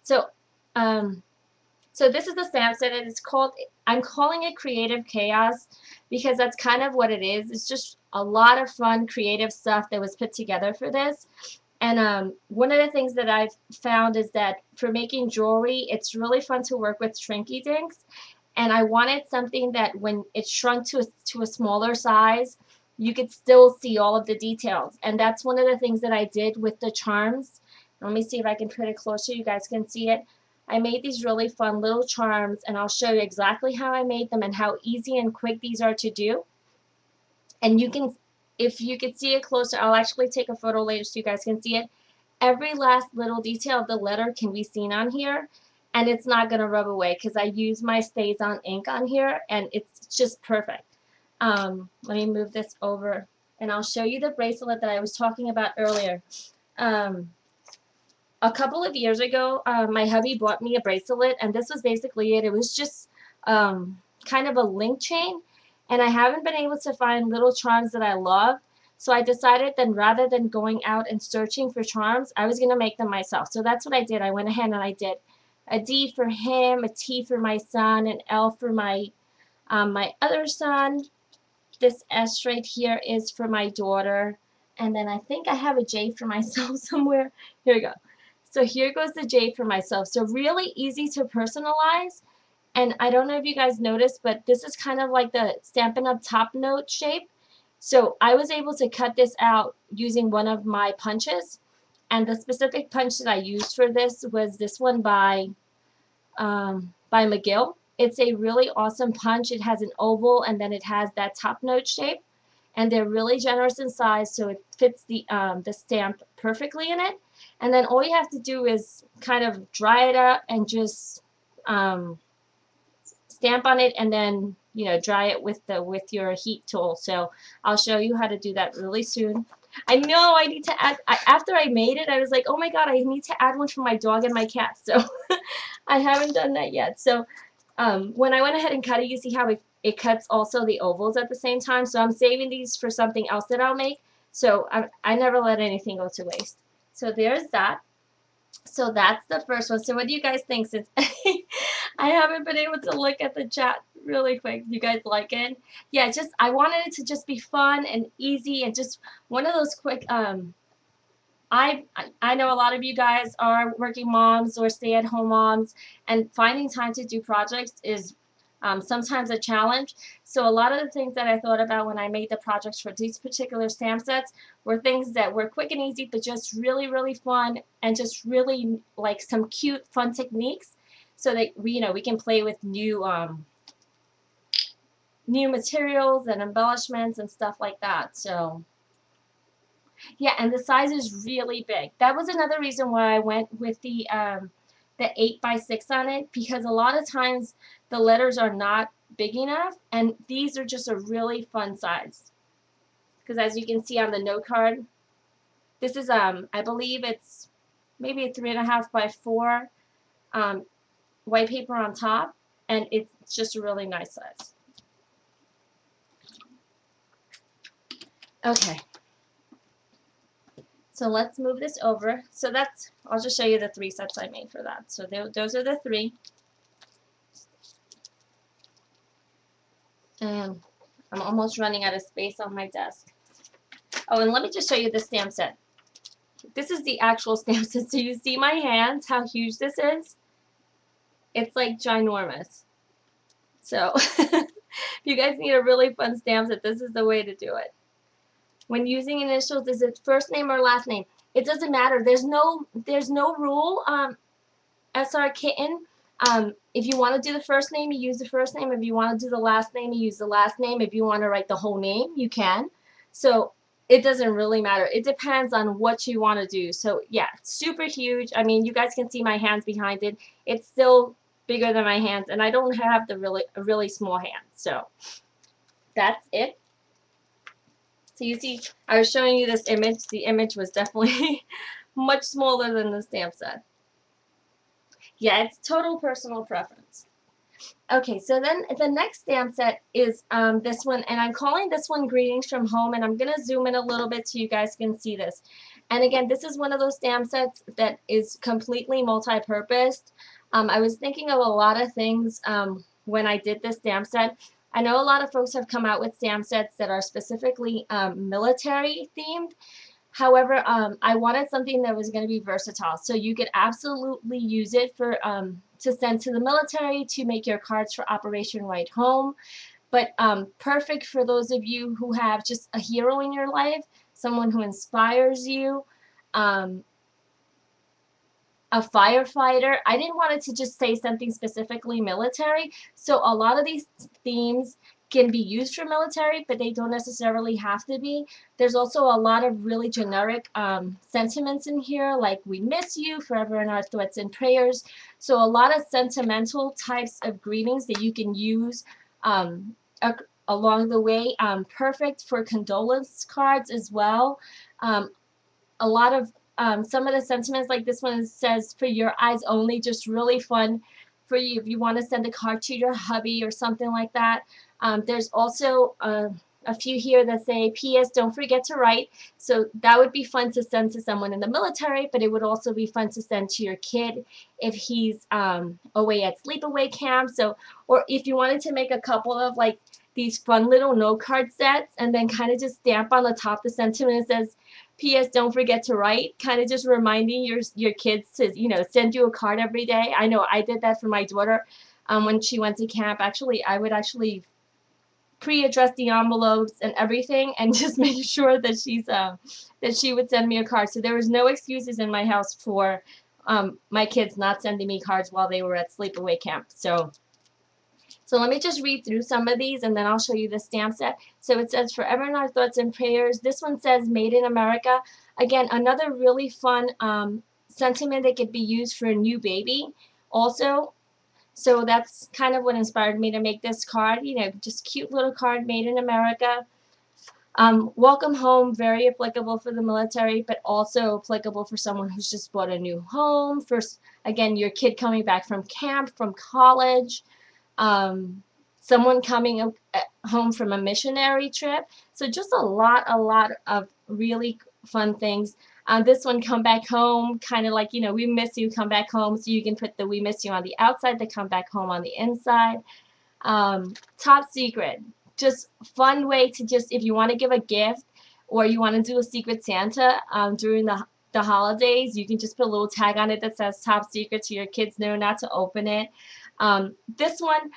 So, um, so this is the stamp set, and I'm calling it Creative Chaos because that's kind of what it is. It's just a lot of fun, creative stuff that was put together for this. And one of the things that I've found is that for making jewelry, it's really fun to work with Shrinky Dinks. And I wanted something that when it's shrunk to a smaller size, you could still see all of the details. And that's one of the things that I did with the charms. Let me see if I can put it closer, you guys can see it. I made these really fun little charms, and I'll show you exactly how I made them and how easy and quick these are to do. And you can, if you could see it closer, I'll actually take a photo later so you guys can see it. Every last little detail of the letter can be seen on here, and it's not going to rub away because I use my Stays On ink on here, and it's just perfect. Let me move this over, and I'll show you the bracelet that I was talking about earlier. A couple of years ago, my hubby bought me a bracelet, and this was basically it. It was just kind of a link chain, and I haven't been able to find little charms that I love. So I decided then rather than going out and searching for charms, I was going to make them myself. So that's what I did. I went ahead and I did a D for him, a T for my son, an L for my other son. This S right here is for my daughter. And then I think I have a J for myself somewhere. Here we go. So here goes the J for myself. So really easy to personalize. And I don't know if you guys noticed, but this is kind of like the Stampin' Up! Top note shape. So I was able to cut this out using one of my punches. And the specific punch that I used for this was this one by McGill. It's a really awesome punch. It has an oval and then it has that top note shape. And they're really generous in size, so it fits the stamp perfectly in it. And then all you have to do is kind of dry it up and just stamp on it, and then dry it with your heat tool. So I'll show you how to do that really soon. I know I need to add. After I made it, I was like, oh my god, I need to add one for my dog and my cat. So I haven't done that yet. So when I went ahead and cut it, you see how it cuts also the ovals at the same time. So I'm saving these for something else that I'll make. So I never let anything go to waste. So there's that. So that's the first one. So what do you guys think? Since I haven't been able to look at the chat really quick. You guys like it? Yeah, I wanted it to just be fun and easy and just one of those quick I know a lot of you guys are working moms or stay-at-home moms, and finding time to do projects is sometimes a challenge. So a lot of the things that I thought about when I made the projects for these particular stamp sets were things that were quick and easy, but just really, really fun and just really like some cute, fun techniques, so that we can play with new materials and embellishments and stuff like that. So. Yeah, and the size is really big. That was another reason why I went with the 8x6 on it, because a lot of times the letters are not big enough, and these are just a really fun size. Because as you can see on the note card, this is I believe it's maybe a 3.5 by 4 white paper on top, and it's just a really nice size. Okay. So let's move this over. So I'll just show you the 3 sets I made for that. So those are the 3. And I'm almost running out of space on my desk. Oh, and let me just show you the stamp set. This is the actual stamp set. So you see my hands, how huge this is? It's like ginormous. So if you guys need a really fun stamp set, this is the way to do it. When using initials, is it first name or last name? It doesn't matter. There's no rule. SR Kitten. If you want to do the first name, you use the first name. If you want to do the last name, you use the last name. If you want to write the whole name, you can. So it doesn't really matter. It depends on what you want to do. So yeah, super huge. I mean, you guys can see my hands behind it. It's still bigger than my hands, and I don't have the really small hands. So that's it. So you see, I was showing you this image. The image was definitely much smaller than the stamp set. Yeah, it's total personal preference. Okay, so then the next stamp set is this one, and I'm calling this one Greetings from Home, and I'm going to zoom in a little bit so you guys can see this. And again, this is one of those stamp sets that is completely multi-purposed. I was thinking of a lot of things when I did this stamp set. I know a lot of folks have come out with stamp sets that are specifically military themed. However, I wanted something that was going to be versatile, so you could absolutely use it for to send to the military, to make your cards for Operation Right Home, but perfect for those of you who have just a hero in your life, someone who inspires you, um, a firefighter. I didn't want it to just say something specifically military, so a lot of these themes can be used for military, but they don't necessarily have to be. There's also a lot of really generic sentiments in here, like we miss you, forever in our thoughts and prayers. So a lot of sentimental types of greetings that you can use um, along the way. Perfect for condolence cards as well. A lot of some of the sentiments, like this one says, for your eyes only, just really fun for you if you want to send a card to your hubby or something like that. There's also a few here that say, P.S. don't forget to write. So that would be fun to send to someone in the military, but it would also be fun to send to your kid if he's away at sleepaway camp. So, or if you wanted to make a couple of like these fun little note card sets and then kind of just stamp on the top the sentiment that says, P.S. don't forget to write, kind of just reminding your kids to, you know, send you a card every day. I know I did that for my daughter when she went to camp. Actually, I would actually pre-address the envelopes and everything and just make sure that that she would send me a card. So there was no excuses in my house for my kids not sending me cards while they were at sleepaway camp. So let me just read through some of these and then I'll show you the stamp set. So it says, forever in our thoughts and prayers. This one says, made in America. Again, another really fun sentiment that could be used for a new baby also. So that's kind of what inspired me to make this card. You know, just cute little card, made in America. Welcome home, very applicable for the military, but also applicable for someone who's just bought a new home. For, again, your kid coming back from camp, from college. Someone coming home from a missionary trip. So just a lot of really fun things. This one, come back home, kind of like, you know, we miss you, come back home. So you can put the we miss you on the outside, the come back home on the inside. Top secret, just fun way to just, if you want to give a gift or you want to do a secret Santa during the holidays, you can just put a little tag on it that says top secret so your kids know not to open it. This one,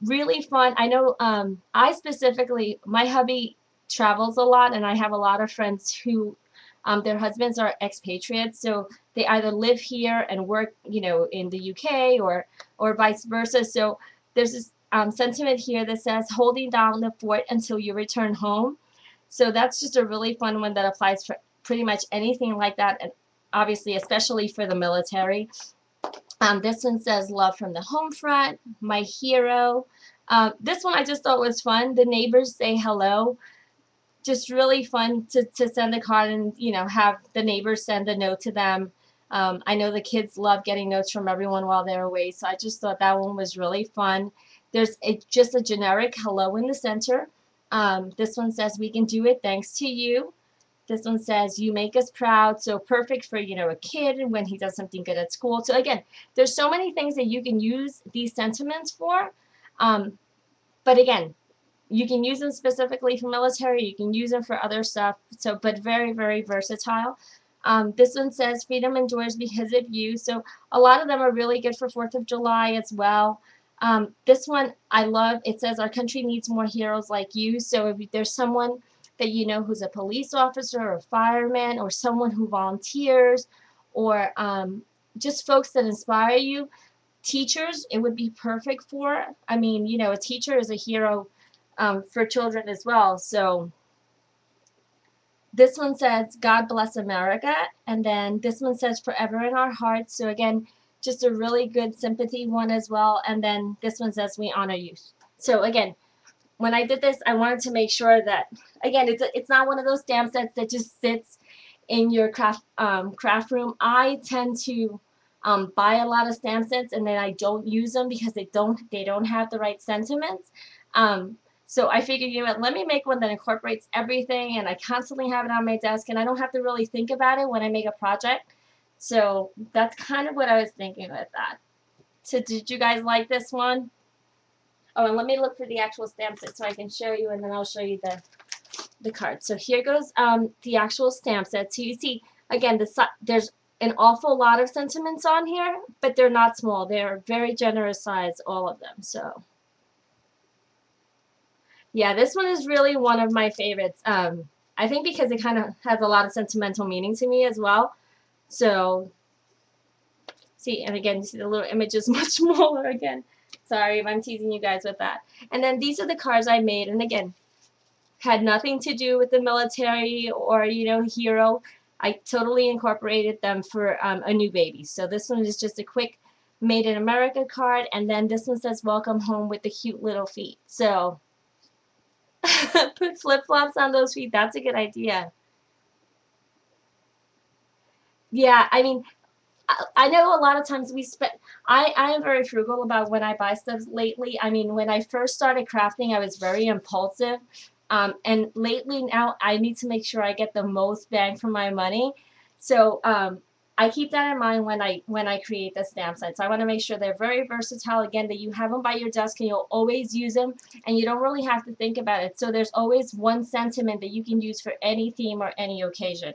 really fun. I know I specifically, my hubby travels a lot and I have a lot of friends who their husbands are expatriates, so they either live here and work, you know, in the UK or vice versa. So there's this sentiment here that says, holding down the fort until you return home. So that's just a really fun one that applies for pretty much anything like that, and obviously especially for the military. This one says, love from the home front, my hero. This one I just thought was fun. The neighbors say hello. Just really fun to send a card and, you know, have the neighbors send a note to them. I know the kids love getting notes from everyone while they're away, so I just thought that one was really fun. There's just a generic hello in the center. This one says, we can do it thanks to you. This one says, you make us proud. So perfect for, you know, a kid when he does something good at school. So again, there's so many things that you can use these sentiments for. But again, you can use them specifically for military. You can use them for other stuff. So, but very, very versatile. This one says, freedom endures because of you. So a lot of them are really good for 4th of July as well. This one I love. It says, our country needs more heroes like you. So if there's someone that you know who's a police officer or a fireman or someone who volunteers or just folks that inspire you, teachers, it would be perfect for. I mean, you know, a teacher is a hero for children as well. So this one says, God bless America. And then this one says, forever in our hearts. So again, just a really good sympathy one as well. And then this one says, we honor you. So again, when I did this, I wanted to make sure that, again, it's not one of those stamp sets that just sits in your craft room. I tend to buy a lot of stamp sets and then I don't use them because they don't have the right sentiments. So I figured, you know what, let me make one that incorporates everything, and I constantly have it on my desk, and I don't have to really think about it when I make a project. So that's kind of what I was thinking with that. So did you guys like this one? Oh, and let me look for the actual stamp set so I can show you, and then I'll show you the card. So here goes the actual stamp set. So you see, again, there's an awful lot of sentiments on here, but they're not small. They're very generous size, all of them. So yeah, this one is really one of my favorites. I think because it kind of has a lot of sentimental meaning to me as well. So see, and again, you see the little image is much smaller again. Sorry if I'm teasing you guys with that. And then these are the cards I made, and again, had nothing to do with the military or, you know, hero. I totally incorporated them for a new baby. So this one is just a quick Made in America card, and then this one says welcome home with the cute little feet. So put flip-flops on those feet. That's a good idea. Yeah, I mean, I know a lot of times we spend, I am very frugal about when I buy stuff lately. I mean, when I first started crafting, I was very impulsive. And lately now I need to make sure I get the most bang for my money. So I keep that in mind when I create the stamp sets. I want to make sure they're very versatile, again, that you have them by your desk and you'll always use them, and you don't really have to think about it. So there's always one sentiment that you can use for any theme or any occasion.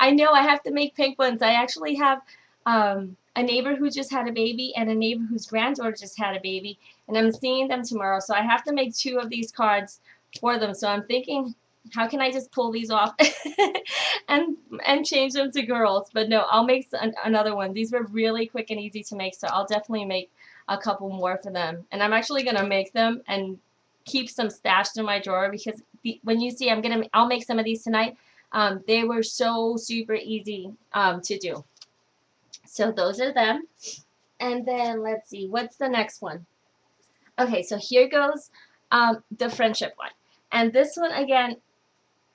I know I have to make pink ones. I actually have a neighbor who just had a baby and a neighbor whose granddaughter just had a baby, and I'm seeing them tomorrow. So I have to make 2 of these cards for them. So I'm thinking, how can I just pull these off and change them to girls? But no, I'll make another one. These were really quick and easy to make, so I'll definitely make a couple more for them. And I'm actually gonna make them and keep some stashed in my drawer, because when you see, I'll make some of these tonight. They were so super easy to do. So those are them. And then let's see, what's the next one? Okay, so here goes the friendship one. And this one, again,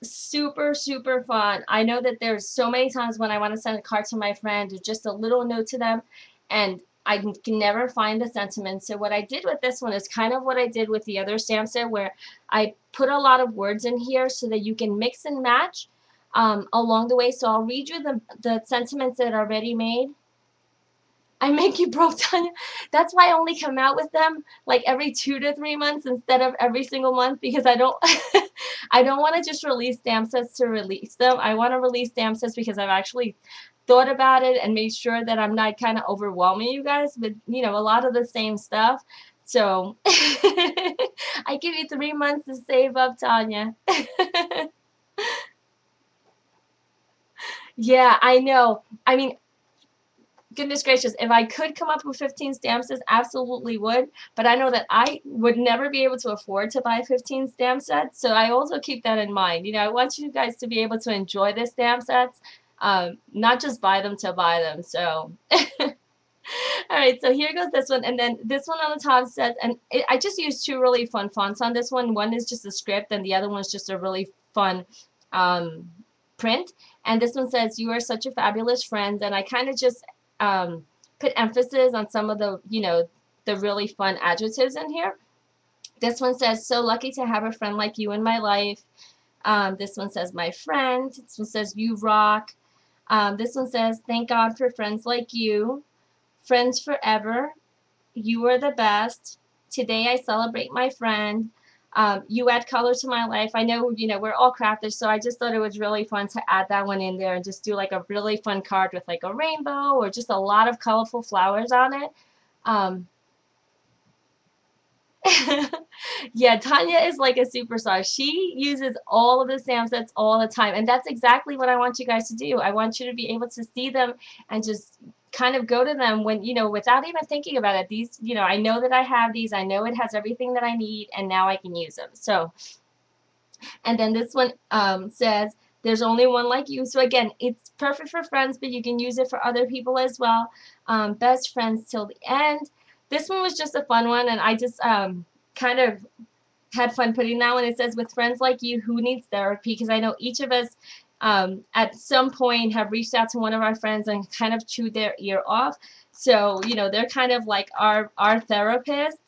super, super fun. I know that there's so many times when I want to send a card to my friend or just a little note to them, and I can never find the sentiment. So what I did with this one is kind of what I did with the other stamp set, where I put a lot of words in here so that you can mix and match along the way. So I'll read you the sentiments that are already made. I make you broke, Tanya. That's why I only come out with them like every 2 to 3 months instead of every single month, because I don't I don't want to just release stamp sets to release them. I want to release stamp sets because I've actually thought about it and made sure that I'm not kind of overwhelming you guys with, you know, a lot of the same stuff. So I give you 3 months to save up, Tanya. Yeah, I know. I mean, goodness gracious, if I could come up with 15 stamp sets, absolutely would. But I know that I would never be able to afford to buy 15 stamp sets. So I also keep that in mind. You know, I want you guys to be able to enjoy the stamp sets, not just buy them to buy them. So, all right, so here goes this one. And then this one on the top says, and I just used 2 really fun fonts on this one. One is just a script, and the other one is just a really fun print. And this one says, "You are such a fabulous friend." And I kind of just put emphasis on some of the, you know, the really fun adjectives in here. This one says, "So lucky to have a friend like you in my life." This one says, "My friend." This one says, "You rock." This one says, "Thank God for friends like you." "Friends forever." "You are the best." "Today I celebrate my friend." "You add color to my life." I know, you know, we're all crafters, so I just thought it was really fun to add that one in there and just do like a really fun card with like a rainbow or just a lot of colorful flowers on it. Yeah, Tanya is like a superstar. She uses all of the stamp sets all the time, and that's exactly what I want you guys to do. I want you to be able to see them and just kind of go to them when, you know, without even thinking about it. These, you know, I know that I have these. I know it has everything that I need, and now I can use them. So, and then this one says, "There's only one like you." So again, it's perfect for friends, but you can use it for other people as well. Best friends till the end. This one was just a fun one, and I just kind of had fun putting that one. It says, "With friends like you, who needs therapy?" Because I know each of us at some point have reached out to one of our friends and kind of chewed their ear off. So, you know, they're kind of like our therapist.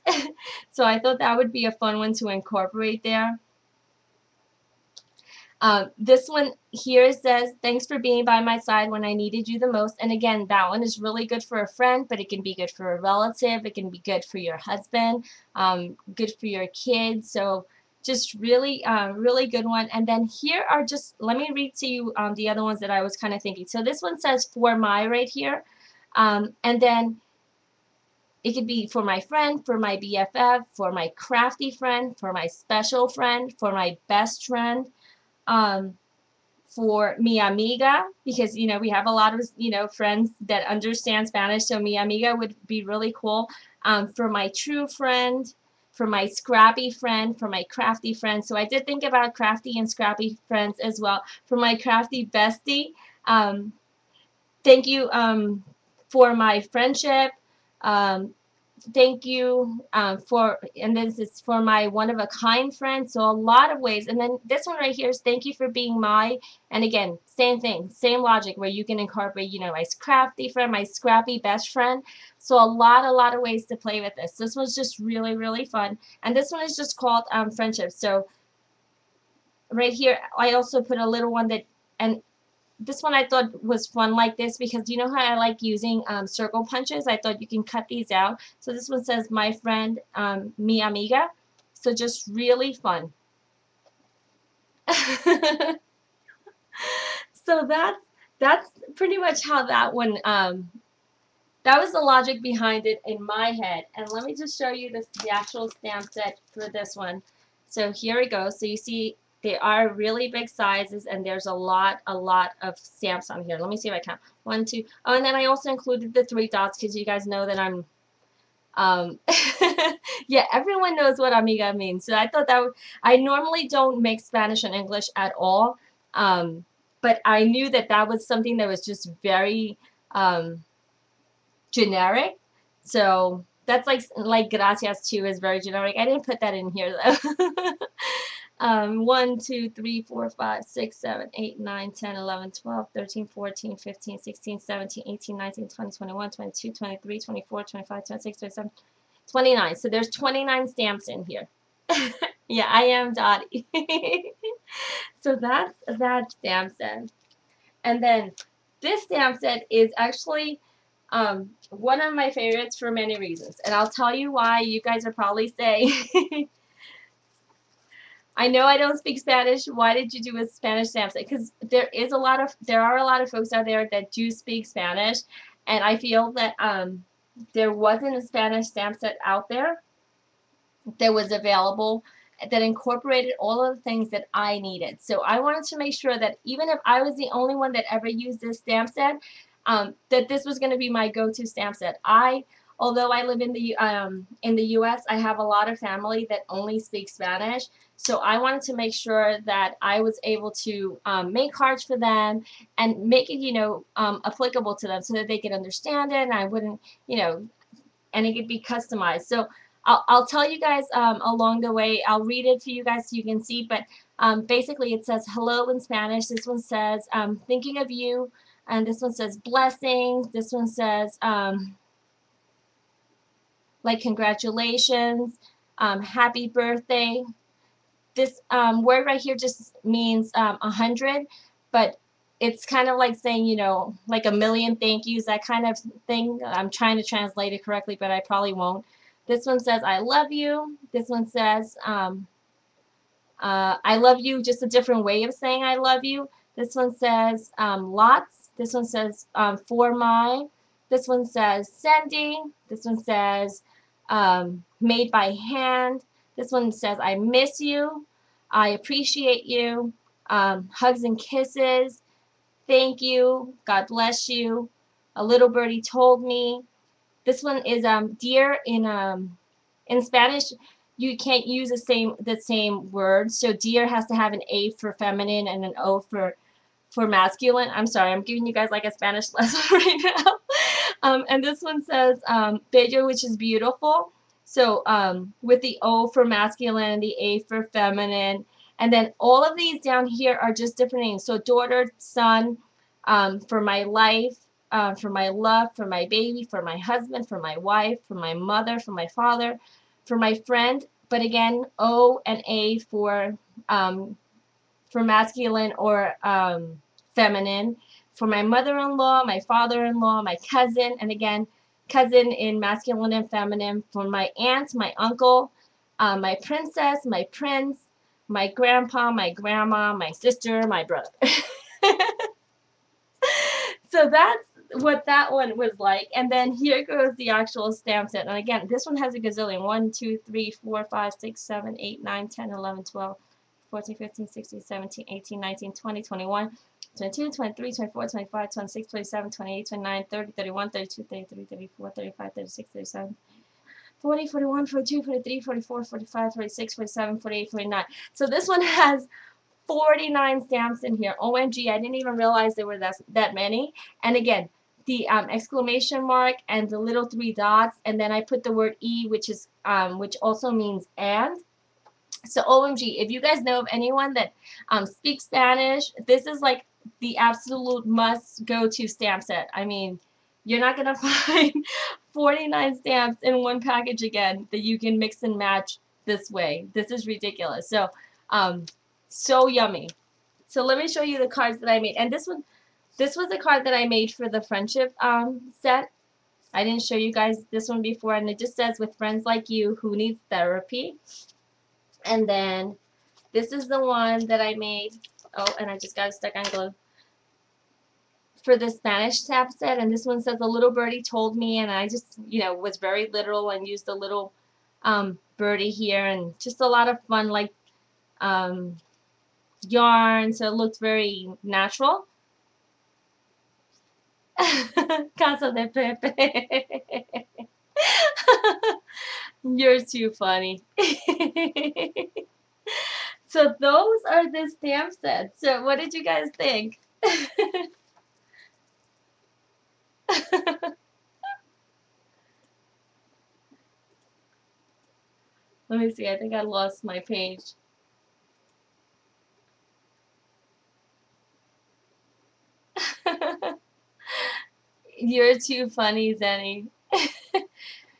So I thought that would be a fun one to incorporate there. This one here says, thanks for being by my side when I needed you the most. And again, that one is really good for a friend, but it can be good for a relative. It can be good for your husband, good for your kids. So just really, really good one. And then here are just, let me read to you the other ones that I was kind of thinking. So this one says for my right here. And then it could be for my friend, for my BFF, for my crafty friend, for my special friend, for my best friend. Um, for mi amiga, because you know we have a lot of friends that understand Spanish, so mi amiga would be really cool. For my true friend, for my scrappy friend, for my crafty friend. So I did think about crafty and scrappy friends as well. For my crafty bestie, um, thank you for my friendship. Um, thank you for, and this is for my one-of-a-kind friend. So a lot of ways. And then this one right here is thank you for being my, and again, same thing, same logic where you can incorporate, you know, my crafty friend, my scrappy best friend. So a lot of ways to play with this. This was just really, really fun. And this one is just called friendship. So right here, I also put a little one that, and this one I thought was fun like this because you know how I like using circle punches? I thought you can cut these out. So this one says my friend, mi amiga. So just really fun. So that's pretty much how that one, that was the logic behind it in my head. And let me just show you the actual stamp set for this one. So here we go. So you see they are really big sizes and there's a lot of stamps on here. Let me see if I count. 1, 2. Oh, and then I also included the 3 dots because you guys know that I'm yeah, everyone knows what amiga means. So I thought that I normally don't mix Spanish and English at all. But I knew that that was something that was just very generic. So that's like gracias too is very generic. I didn't put that in here though. 1, 2, 3, 4, 5, 6, 7, 8, 9, 10, 11, 12, 13, 14, 15, 16, 17, 18, 19, 20, 21, 22, 23, 24, 25, 26, 27, 29. So there's 29 stamps in here. Yeah, I am Dottie. So that's that stamp set. And then this stamp set is actually one of my favorites for many reasons. And I'll tell you why. You guys are probably saying, I know I don't speak Spanish. Why did you do a Spanish stamp set? Because there are a lot of folks out there that do speak Spanish, and I feel that there wasn't a Spanish stamp set out there that was available that incorporated all of the things that I needed. So I wanted to make sure that even if I was the only one that ever used this stamp set, that this was going to be my go-to stamp set. Although I live in the U.S., I have a lot of family that only speak Spanish. So I wanted to make sure that I was able to make cards for them and make it, applicable to them so that they could understand it and I wouldn't, and it could be customized. So I'll tell you guys along the way. I'll read it for you guys so you can see. But basically, it says hello in Spanish. This one says thinking of you, and this one says blessings. This one says like congratulations, happy birthday. This word right here just means 100, but it's kind of like saying, like a million thank yous, that kind of thing. I'm trying to translate it correctly, but I probably won't. This one says, I love you. This one says, I love you, just a different way of saying I love you. This one says, lots. This one says, for my. This one says, sending. This one says, made by hand. This one says, I miss you. I appreciate you. Hugs and kisses. Thank you. God bless you. A little birdie told me. This one is dear in Spanish. You can't use the same word. So dear has to have an A for feminine and an O for masculine. I'm sorry, I'm giving you guys like a Spanish lesson right now. And this one says bello, which is beautiful. So with the O for masculine and the A for feminine. And then all of these down here are just different names. So daughter, son, for my life, for my love, for my baby, for my husband, for my wife, for my mother, for my father, for my friend. But again, O and A for masculine or feminine. For my mother-in-law, my father-in-law, my cousin, and again, cousin in masculine and feminine. For my aunt, my uncle, my princess, my prince, my grandpa, my grandma, my sister, my brother. So that's what that one was like. And then here goes the actual stamp set. And again, this one has a gazillion. 1, 2, 3, 4, 5, 6, 7, 8, 9, 10, 11, 12, 14, 15, 16, 17, 18, 19, 20, 21, 22, 23, 24, 25, 26, 27, 28, 29, 30, 31, 32, 33, 34, 35, 36, 37, 40, 41, 42, 43, 44, 45, 46, 47, 48, 49. So this one has 49 stamps in here. OMG, I didn't even realize there were that many. And again, the exclamation mark and the little 3 dots, and then I put the word E, which also means and. So OMG, if you guys know of anyone that speaks Spanish, this is like the absolute must go-to stamp set. I mean, you're not gonna find 49 stamps in one package again that you can mix and match this way. This is ridiculous. So so yummy. So let me show you the cards that I made. And this was the card that I made for the friendship set. I didn't show you guys this one before, and it just says, with friends like you who need therapy. And then this is the one that I made. Oh, and I just got it stuck on glue. For the Spanish stamp set, and this one says, a little birdie told me, and I just, was very literal and used a little birdie here, and just a lot of fun, like yarn, so it looks very natural. Casa de Pepe. You're too funny. So those are the stamp sets. So what did you guys think? Let me see. I think I lost my page. You're too funny, Zenny.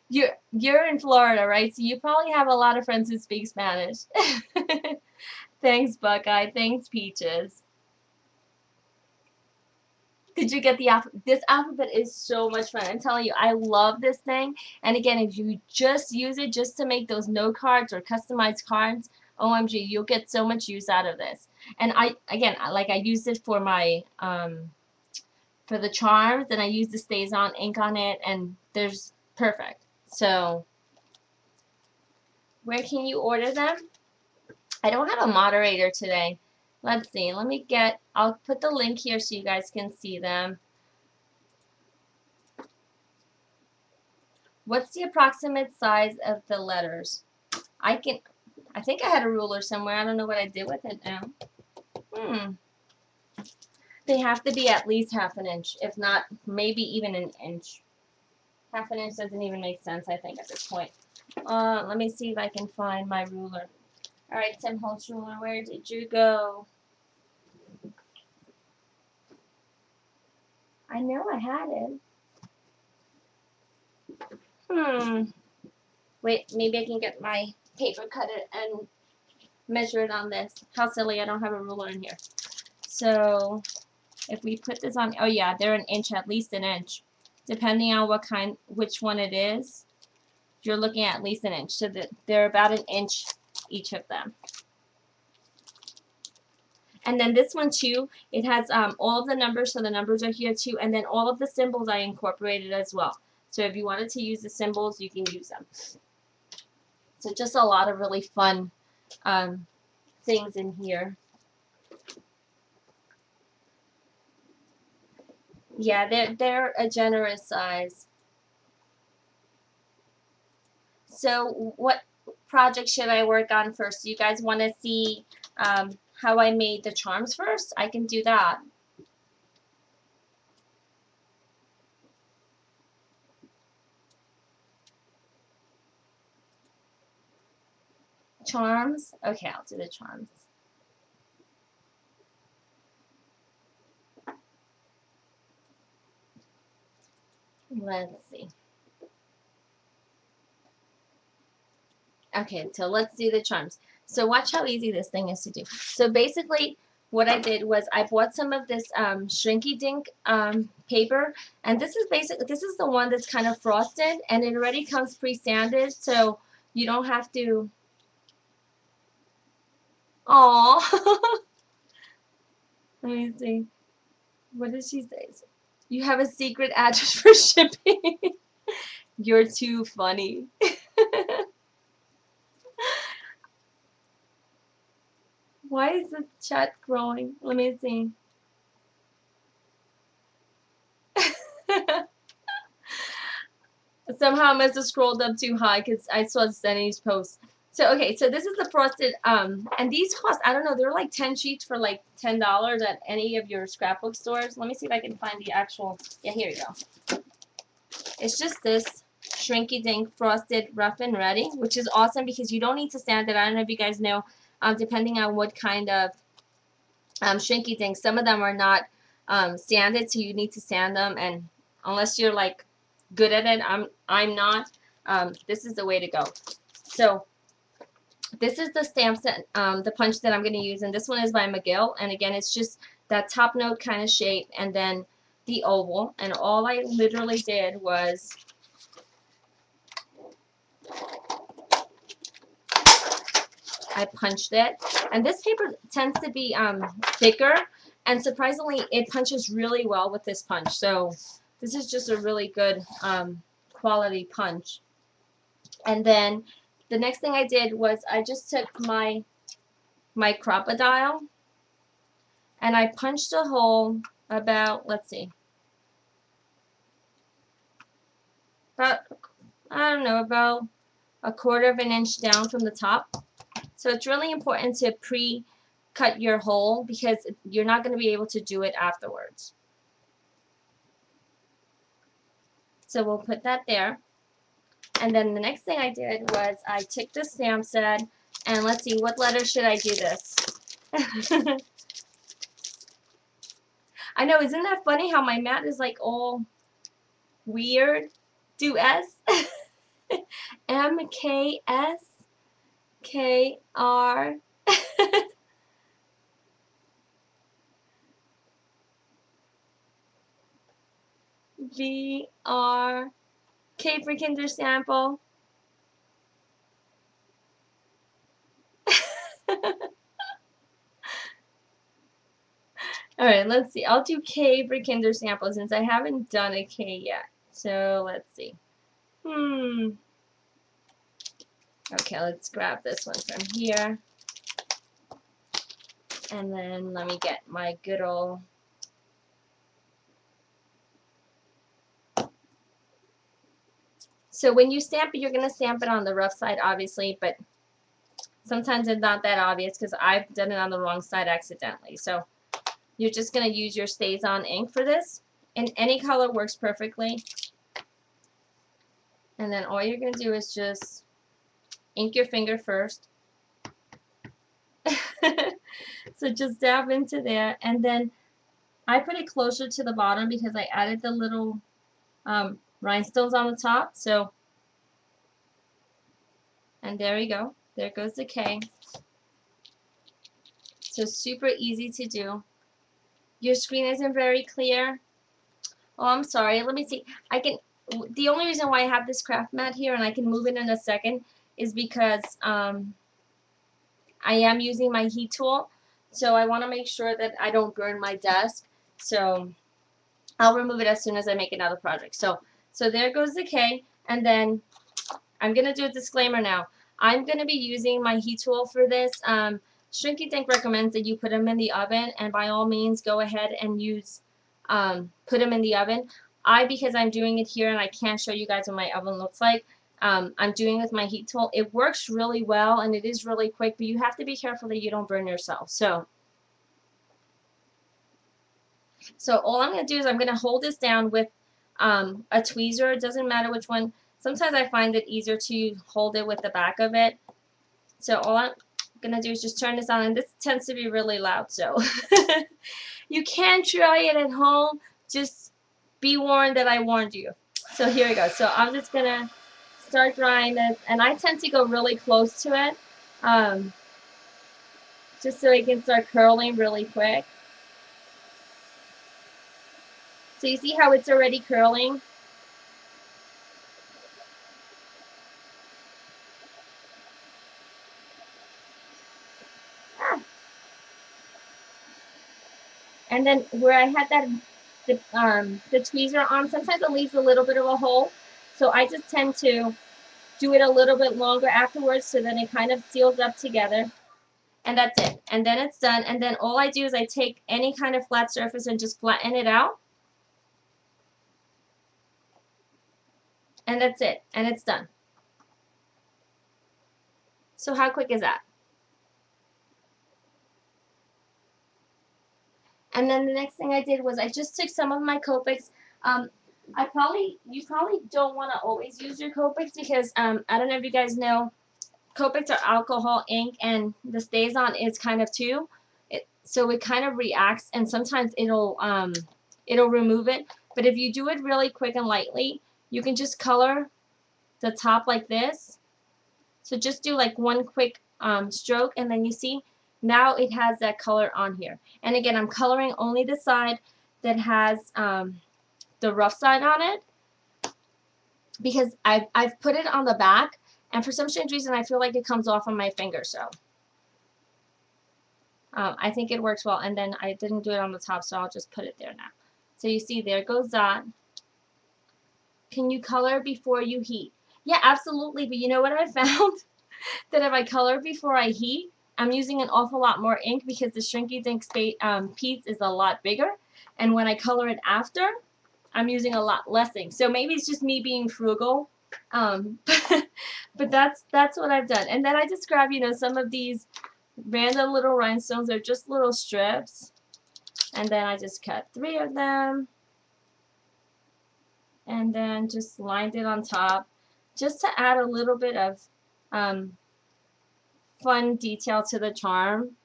You're in Florida, right? So you probably have a lot of friends who speak Spanish. Thanks, Buckeye. Thanks, Peaches. Did you get the alphabet? This alphabet is so much fun. I'm telling you, I love this thing. And again, if you just use it just to make those note cards or customized cards, OMG, you'll get so much use out of this. And I used it for my for the charms, and I used the Stays On ink on it, and there's perfect. So where can you order them? I don't have a moderator today. Let's see. I'll put the link here so you guys can see them. What's the approximate size of the letters? I think I had a ruler somewhere. I don't know what I did with it now. They have to be at least ½ an inch, if not maybe even an inch. ½ an inch doesn't even make sense, I think, at this point. Let me see if I can find my ruler. Alright, Tim Holtz ruler, where did you go? I know I had it. Wait, maybe I can get my paper cutter and measure it on this. How silly, I don't have a ruler in here. So, if we put this on, oh yeah, they're an inch, at least an inch. Depending on which one it is, you're looking at least an inch. So they're about an inch, each of them. And then this one too, it has all of the numbers, so the numbers are here too, and then all of the symbols I incorporated as well. So if you wanted to use the symbols, you can use them. So just a lot of really fun things in here. Yeah, they're a generous size. So what project should I work on first? You guys want to see how I made the charms first? I can do that. Charms? Okay, I'll do the charms. Let's see. Okay, so let's do the charms. So watch how easy this thing is to do. So basically, what I did was I bought some of this Shrinky Dink paper, and this is the one that's kind of frosted, and it already comes pre-sanded, so you don't have to. Aw. Let me see. What did she say? You have a secret address for shipping. You're too funny. Why is the chat growing? Let me see. Somehow I must have scrolled up too high because I saw Zenny's post. So okay, so this is the frosted, and these cost, I don't know, they're like 10 sheets for like $10 at any of your scrapbook stores. Let me see if I can find the actual, yeah, here you go. It's just this Shrinky Dink frosted rough and ready, which is awesome because you don't need to sand it. I don't know if you guys know, depending on what kind of Shrinky Dink, some of them are not sanded, so you need to sand them, and unless you're like good at it, I'm not, this is the way to go. So this is the stamp set, the punch that I'm going to use, and this one is by McGill, and again, it's just that top note kind of shape, and then the oval, and all I literally did was I punched it, and this paper tends to be thicker, and surprisingly, it punches really well with this punch, so this is just a really good quality punch. And then the next thing I did was I just took my crocodile and I punched a hole about, let's see, about, I don't know, about a quarter of an inch down from the top. So it's really important to pre-cut your hole because you're not going to be able to do it afterwards. So we'll put that there. And then the next thing I did was I took the stamp set, and let's see, what letter should I do this? I know, isn't that funny how my mat is like all weird? Do S? M, K, S, K, R. V, R, K for KinderStampo. Alright, let's see. I'll do K for KinderStampo since I haven't done a K yet. So let's see. Okay, let's grab this one from here. And then let me get my good old... So when you stamp it, you're going to stamp it on the rough side, obviously, but sometimes it's not that obvious because I've done it on the wrong side accidentally. So you're just going to use your StazOn ink for this, and any color works perfectly. And then all you're going to do is just ink your finger first. So just dab into there, and then I put it closer to the bottom because I added the little rhinestones on the top. So, and there we go. There goes the K. So super easy to do. Your screen isn't very clear. Oh, I'm sorry. Let me see. The only reason why I have this craft mat here and I can move it in a second is because I am using my heat tool. So I want to make sure that I don't burn my desk. So I'll remove it as soon as I make another project. So there goes the K. And then I'm going to do a disclaimer now. I'm going to be using my heat tool for this. Shrinky Dink recommends that you put them in the oven, and by all means go ahead and use put them in the oven. Because I'm doing it here and I can't show you guys what my oven looks like, I'm doing it with my heat tool. It works really well and it is really quick, but you have to be careful that you don't burn yourself. So all I'm going to do is I'm going to hold this down with a tweezer. It doesn't matter which one. Sometimes I find it easier to hold it with the back of it. So all I'm going to do is just turn this on, and this tends to be really loud, so you can try it at home. Just be warned that I warned you. So here we go. So I'm just gonna start drying this, and I tend to go really close to it, just so it can start curling really quick. So you see how it's already curling? Ah. And then where I had the tweezer on, sometimes it leaves a little bit of a hole. So I just tend to do it a little bit longer afterwards so then it kind of seals up together. And that's it. And then it's done. And then all I do is I take any kind of flat surface and just flatten it out. And that's it. And it's done. So how quick is that? And then the next thing I did was I just took some of my Copics. You probably don't want to always use your Copics because I don't know if you guys know, Copics are alcohol ink, and the StazOn is kind of too. So it kind of reacts, and sometimes it'll remove it. But if you do it really quick and lightly, you can just color the top like this. So just do like one quick stroke, and then you see now it has that color on here. And again, I'm coloring only the side that has the rough side on it, because I've put it on the back, and for some strange reason I feel like it comes off on my finger. So I think it works well. And then I didn't do it on the top, so I'll just put it there now. So you see, there goes that. Can you color before you heat? Yeah, absolutely. But you know what I found? That if I color before I heat, I'm using an awful lot more ink because the shrinky dink piece is a lot bigger. And when I color it after, I'm using a lot less ink. So maybe it's just me being frugal. But that's what I've done. And then I just grab, some of these random little rhinestones. They're just little strips. And then I just cut 3 of them. And then just lined it on top, just to add a little bit of fun detail to the charm.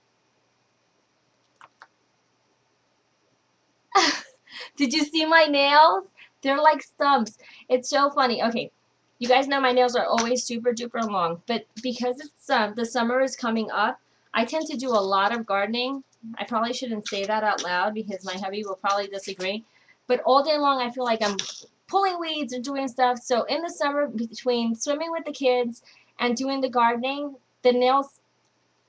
Did you see my nails? They're like stumps. It's so funny. Okay, you guys know my nails are always super duper long, but because it's the summer is coming up, I tend to do a lot of gardening. I probably shouldn't say that out loud because my hubby will probably disagree. But all day long, I feel like I'm pulling weeds and doing stuff. So in the summer, between swimming with the kids and doing the gardening, the nails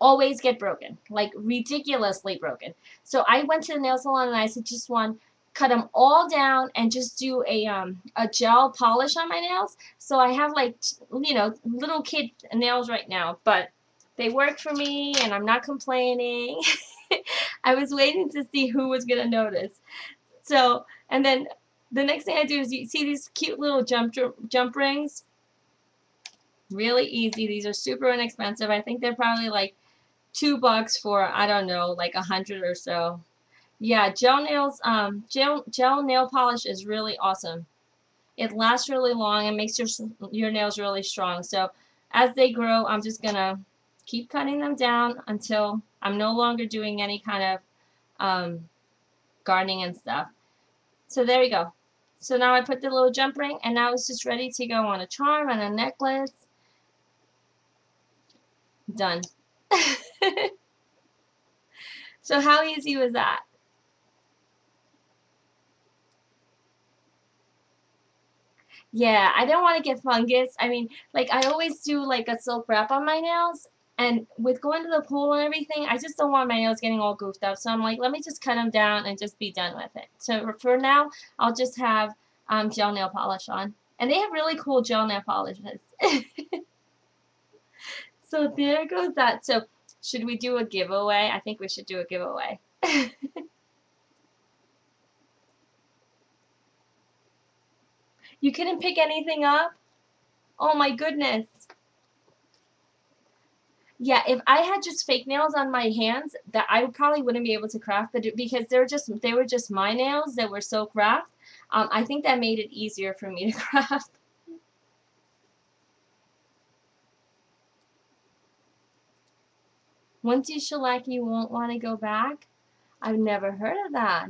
always get broken, like ridiculously broken. So I went to the nail salon and I said, just one, cut them all down and just do a gel polish on my nails. So I have like, little kid nails right now, but they work for me and I'm not complaining. I was waiting to see who was going to notice. So, and then the next thing I do is, you see these cute little jump rings? Really easy. These are super inexpensive. I think they're probably like $2 for, I don't know, like 100 or so. Yeah, gel nail polish is really awesome. It lasts really long and makes your nails really strong. So as they grow, I'm just gonna keep cutting them down until I'm no longer doing any kind of gardening and stuff. So there we go. So now I put the little jump ring, and now it's just ready to go on a charm and a necklace. Done. So how easy was that? Yeah, I don't want to get fungus. I mean, like I always do like a silk wrap on my nails, and with going to the pool and everything, I just don't want my nails getting all goofed up. So I'm like, let me just cut them down and just be done with it. So for now, I'll just have gel nail polish on. And they have really cool gel nail polishes. So there goes that. So should we do a giveaway? I think we should do a giveaway. You couldn't pick anything up? Oh my goodness. Yeah, if I had just fake nails on my hands, that I probably wouldn't be able to craft, but because they were just my nails that were so craft, I think that made it easier for me to craft. Once you shellac, you won't want to go back? I've never heard of that.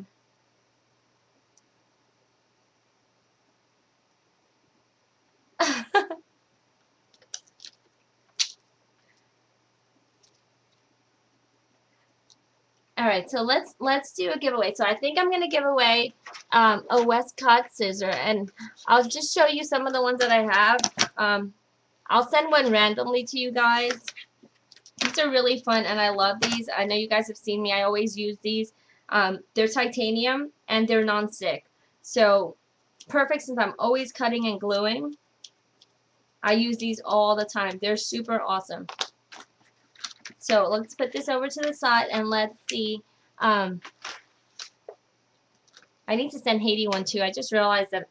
Alright, so let's do a giveaway. So I think I'm gonna give away a Westcott scissor, and I'll just show you some of the ones that I have. I'll send one randomly to you guys. These are really fun, and I love these. I know you guys have seen me. I always use these. They're titanium, and they're non-stick. So, perfect since I'm always cutting and gluing. I use these all the time. They're super awesome. So, let's put this over to the side, and let's see. I need to send Haiti one, too. I just realized that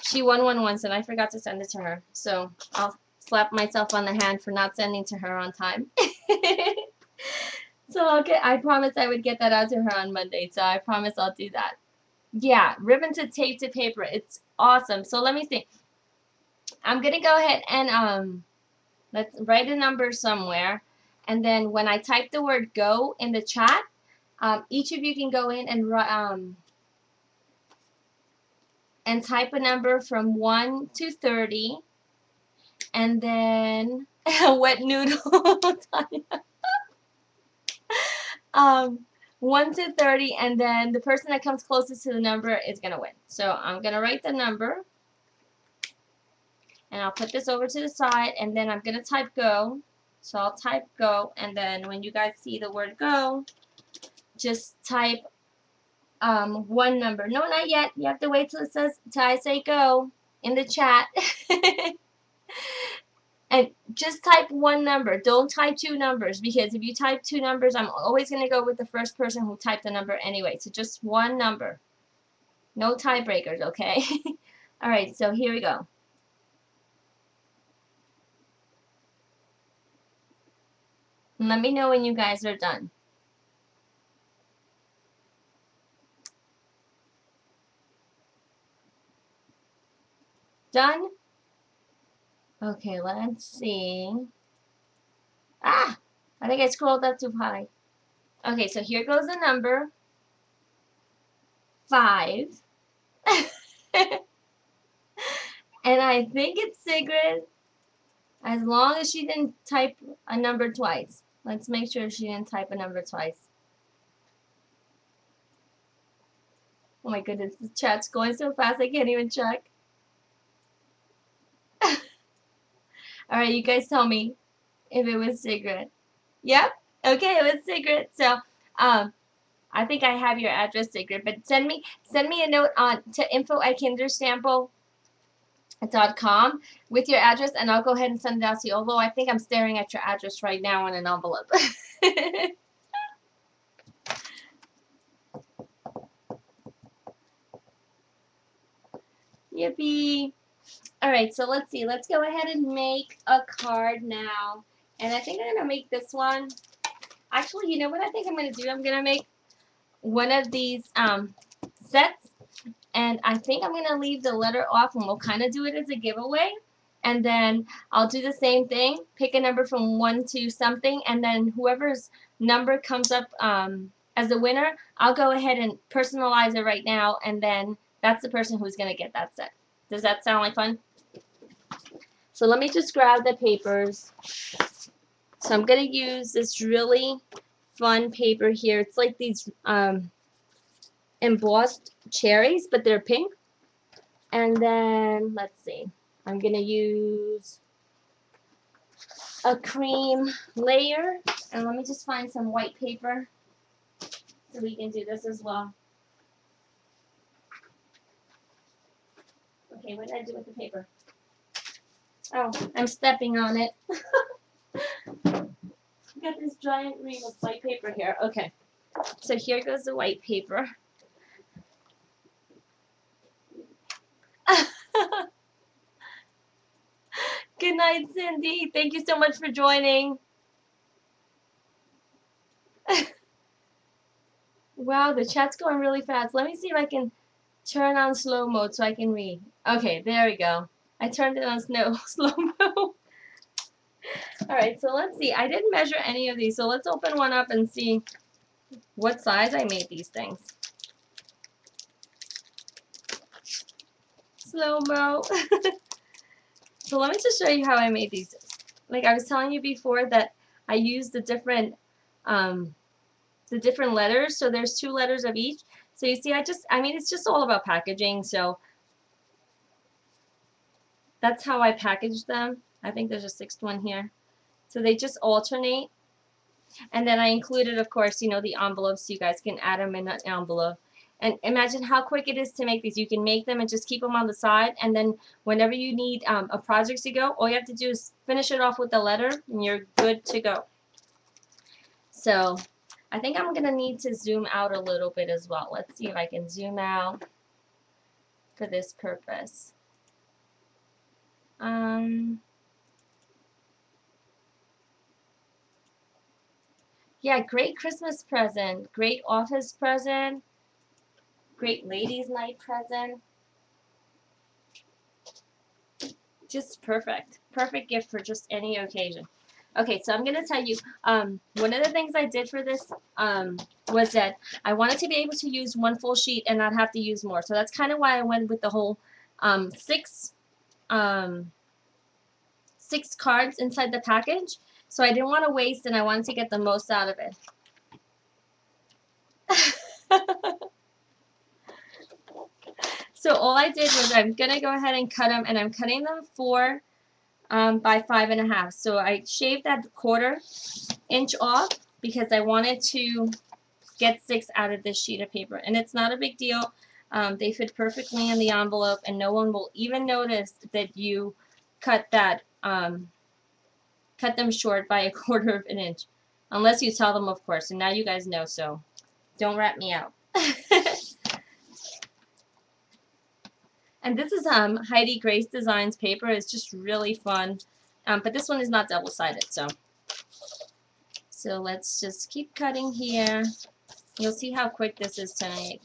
she won one once, and I forgot to send it to her. So, I'll slap myself on the hand for not sending to her on time. So I promised I would get that out to her on Monday, so I promise I'll do that. Yeah, ribbon to tape to paper. It's awesome. So let me see. I'm gonna go ahead and let's write a number somewhere, and then when I type the word go in the chat, each of you can go in and type a number from 1 to 30. And then wet noodle time. 1 to 30, and then the person that comes closest to the number is gonna win. So I'm gonna write the number, and I'll put this over to the side, and then I'm gonna type go. So I'll type go, and then when you guys see the word go, just type one number. No, not yet. You have to wait till it says till I say go in the chat. And just type one number. Don't type two numbers, because if you type two numbers, I'm always going to go with the first person who typed the number anyway. So just one number. No tiebreakers, okay? Alright, so here we go. And let me know when you guys are done. Done? Okay, let's see. Ah! I think I scrolled up too high. Okay, so here goes the number 5. And I think it's Sigrid, as long as she didn't type a number twice. Let's make sure she didn't type a number twice. Oh my goodness, the chat's going so fast I can't even check. Alright, you guys tell me if it was Sigrid. Yep. Okay, it was Sigrid. So, I think I have your address, Sigrid, but send me a note on to info@kinderstampO.com with your address, and I'll go ahead and send it out to you. Although I think I'm staring at your address right now on an envelope. Yippee! Alright, so let's see. Let's go ahead and make a card now. And I think I'm going to make this one. Actually, you know what I think I'm going to do? I'm going to make one of these sets. And I think I'm going to leave the letter off, and we'll kind of do it as a giveaway. And then I'll do the same thing. Pick a number from 1 to something. And then whoever's number comes up as the winner, I'll go ahead and personalize it right now. And then that's the person who's going to get that set. Does that sound like fun? So let me just grab the papers. So I'm going to use this really fun paper here. It's like these embossed cherries, but they're pink. And then, let's see. I'm going to use a cream layer. And let me just find some white paper so we can do this as well. Okay, what did I do with the paper? Oh, I'm stepping on it. Got this giant ream of white paper here. Okay, so here goes the white paper. Good night, Cindy. Thank you so much for joining. Wow, the chat's going really fast. Let me see if I can turn on slow mode so I can read. Okay, there we go. I turned it on slow mode. Alright, so let's see. I didn't measure any of these, so let's open one up and see what size I made these things. Slow-mo. So let me just show you how I made these. Like I was telling you before that I used the different the different letters. So there's 2 letters of each. So you see, I mean, it's just all about packaging. So that's how I package them. I think there's a 6th one here. So they just alternate. And then I included, of course, you know, the envelopes so you guys can add them in an envelope. And imagine how quick it is to make these. You can make them and just keep them on the side. And then whenever you need a project to go, all you have to do is finish it off with the letter and you're good to go. So I think I'm going to need to zoom out a little bit as well. Let's see if I can zoom out for this purpose. Yeah, great Christmas present, great office present, great ladies' night present. Just perfect. Perfect gift for just any occasion. Okay, so I'm going to tell you, one of the things I did for this was that I wanted to be able to use 1 full sheet and not have to use more. So that's kind of why I went with the whole 6 cards inside the package. So I didn't want to waste and I wanted to get the most out of it. So all I did was I'm going to go ahead and cut them, and I'm cutting them 4 by 5.5. So I shaved that 1/4 inch off because I wanted to get 6 out of this sheet of paper. And it's not a big deal. They fit perfectly in the envelope, and no one will even notice that you cut that cut them short by 1/4 of an inch. Unless you tell them, of course. And now you guys know, so don't rat me out. And this is Heidi Grace Designs paper. It's just really fun. But this one is not double-sided, so let's just keep cutting here. You'll see how quick this is to make.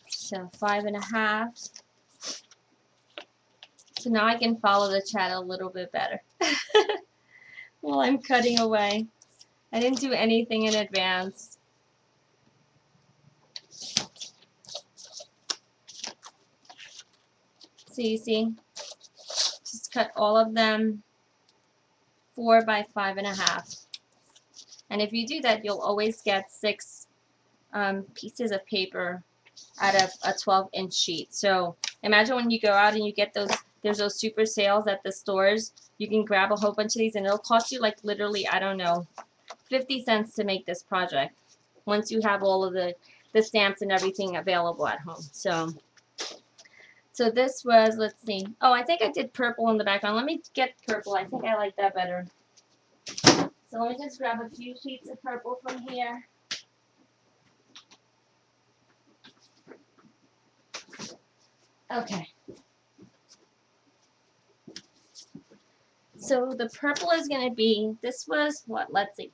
So 5.5. So now I can follow the chat a little bit better while I'm cutting away. I didn't do anything in advance. So you see, just cut all of them 4 by 5.5. And if you do that, you'll always get 6 pieces of paper out of a 12-inch sheet. So imagine when you go out and you get those, there's those super sales at the stores. You can grab a whole bunch of these and it'll cost you like literally, I don't know, 50 cents to make this project once you have all of the stamps and everything available at home. So this was, let's see. Oh, I think I did purple in the background. Let me get purple. I think I like that better. So let me just grab a few sheets of purple from here. Okay. So the purple is going to be, this was what, let's see,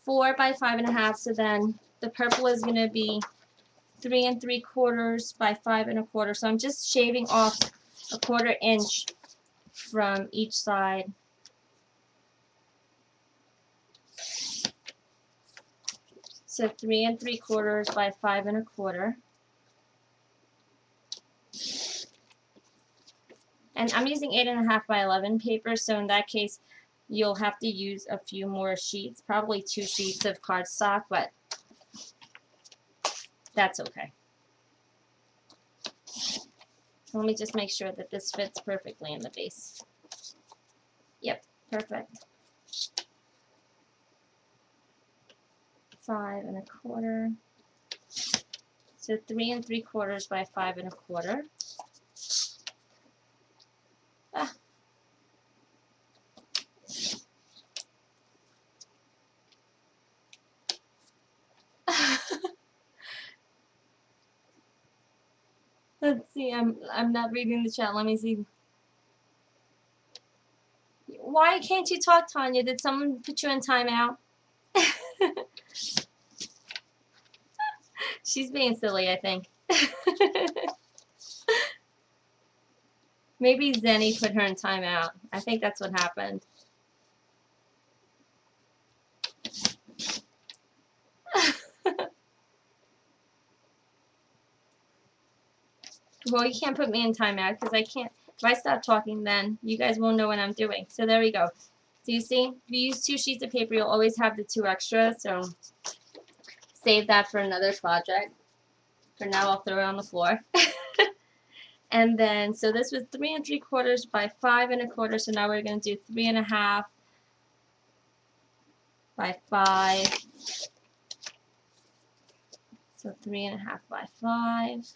4 by 5.5. So then the purple is going to be 3 3/4 by 5 1/4. So I'm just shaving off a 1/4 inch from each side. So 3 3/4 by 5 1/4. And I'm using 8.5 by 11 paper, so in that case, you'll have to use a few more sheets, probably 2 sheets of cardstock, but that's okay. So let me just make sure that this fits perfectly in the base. Yep, perfect. 5 1/4. So 3 3/4 by 5 1/4. Ah. Let's see, I'm not reading the chat. Let me see. Why can't you talk, Tanya? Did someone put you in timeout? She's being silly, I think. Maybe Zenny put her in timeout. I think that's what happened. Well, you can't put me in timeout because I can't. If I stop talking, then you guys won't know what I'm doing. So there we go. Do you see? If you use 2 sheets of paper, you'll always have the 2 extras, so save that for another project. For now, I'll throw it on the floor. And then, so this was 3 3/4 by 5 1/4, so now we're going to do 3 1/2 by 5. So 3 1/2 by 5.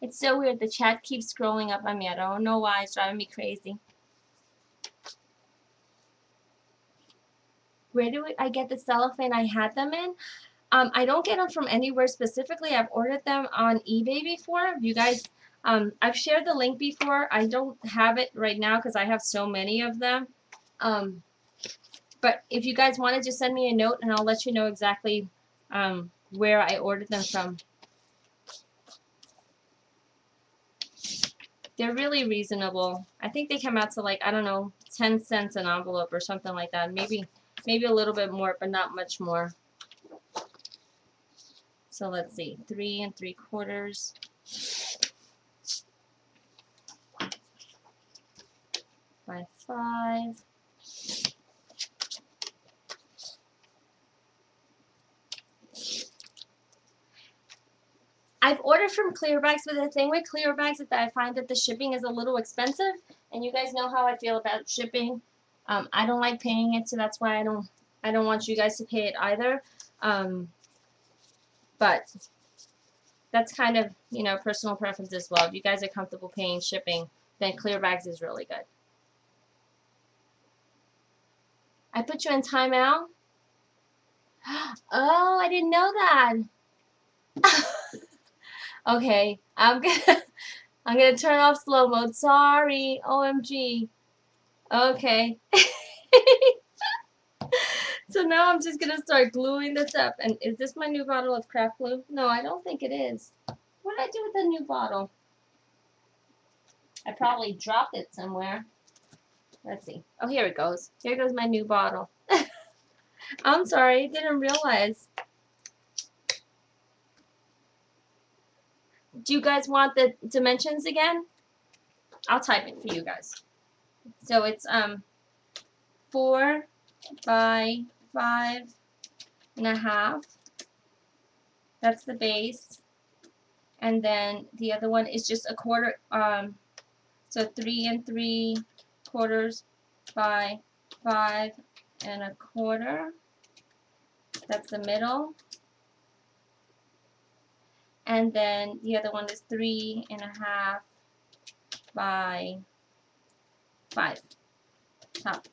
It's so weird. The chat keeps scrolling up on me. I don't know why. It's driving me crazy. Where do I get the cellophane I had them in? I don't get them from anywhere specifically. I've ordered them on eBay before. You guys, I've shared the link before. I don't have it right now because I have so many of them. But if you guys want to, just send me a note and I'll let you know exactly where I ordered them from. They're really reasonable. I think they come out to like, I don't know, 10 cents an envelope or something like that. Maybe a little bit more, but not much more. So let's see, 3 3/4 by 5. I've ordered from clear bags, but the thing with clear bags is that I find that the shipping is a little expensive, and you guys know how I feel about shipping. I don't like paying it, so that's why I don't want you guys to pay it either. But that's kind of, you know, personal preference as well. If you guys are comfortable paying shipping, then clear bags is really good. I put you in timeout? Oh, I didn't know that. Okay, I'm gonna turn off slow mode. Sorry, OMG. Okay. So now I'm just gonna start gluing this up. And is this my new bottle of craft glue? No, I don't think it is. What did I do with the new bottle? I probably dropped it somewhere. Let's see. Oh, here it goes. Here goes my new bottle. I'm sorry, didn't realize. Do you guys want the dimensions again? I'll type it for you guys. So it's 4 by 5 1/2. That's the base. And then the other one is just a quarter, so 3 3/4 by 5 1/4. That's the middle. And then the other one is 3 1/2 by 5. Top.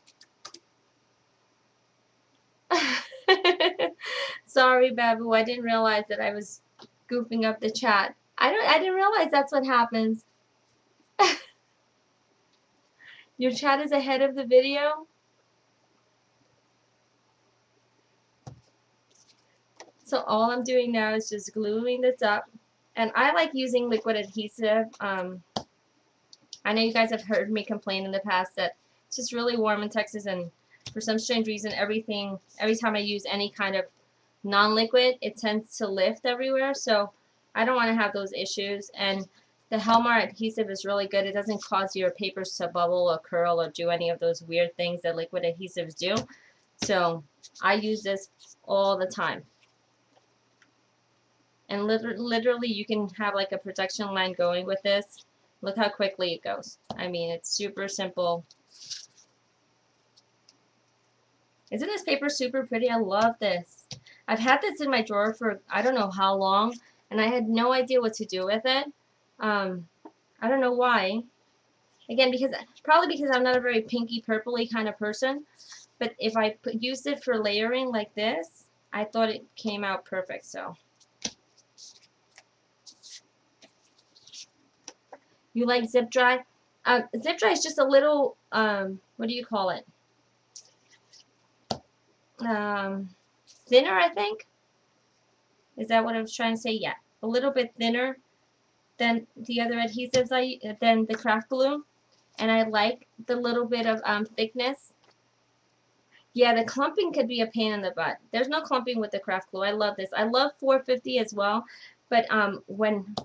Sorry, Babu. I didn't realize that I was goofing up the chat. I didn't realize that's what happens. Your chat is ahead of the video. So all I'm doing now is just gluing this up. And I like using liquid adhesive. I know you guys have heard me complain in the past that it's just really warm in Texas, and for some strange reason every time I use any kind of non-liquid, it tends to lift everywhere. So I don't want to have those issues. And the Helmar adhesive is really good. It doesn't cause your papers to bubble or curl or do any of those weird things that liquid adhesives do. So I use this all the time. And literally you can have like a protection line going with this. Look how quickly it goes. I mean, it's super simple. Isn't this paper super pretty? I love this. I've had this in my drawer for I don't know how long, and I had no idea what to do with it. I don't know why. Again, probably because I'm not a very pinky purpley kind of person. But if I used it for layering like this, I thought it came out perfect. So you like zip dry? Zip dry is just a little what do you call it? Thinner, I think. Is that what I was trying to say? Yeah, a little bit thinner than the other adhesives than the craft glue, and I like the little bit of thickness. Yeah, the clumping could be a pain in the butt. There's no clumping with the craft glue. I love this. I love 450 as well, But when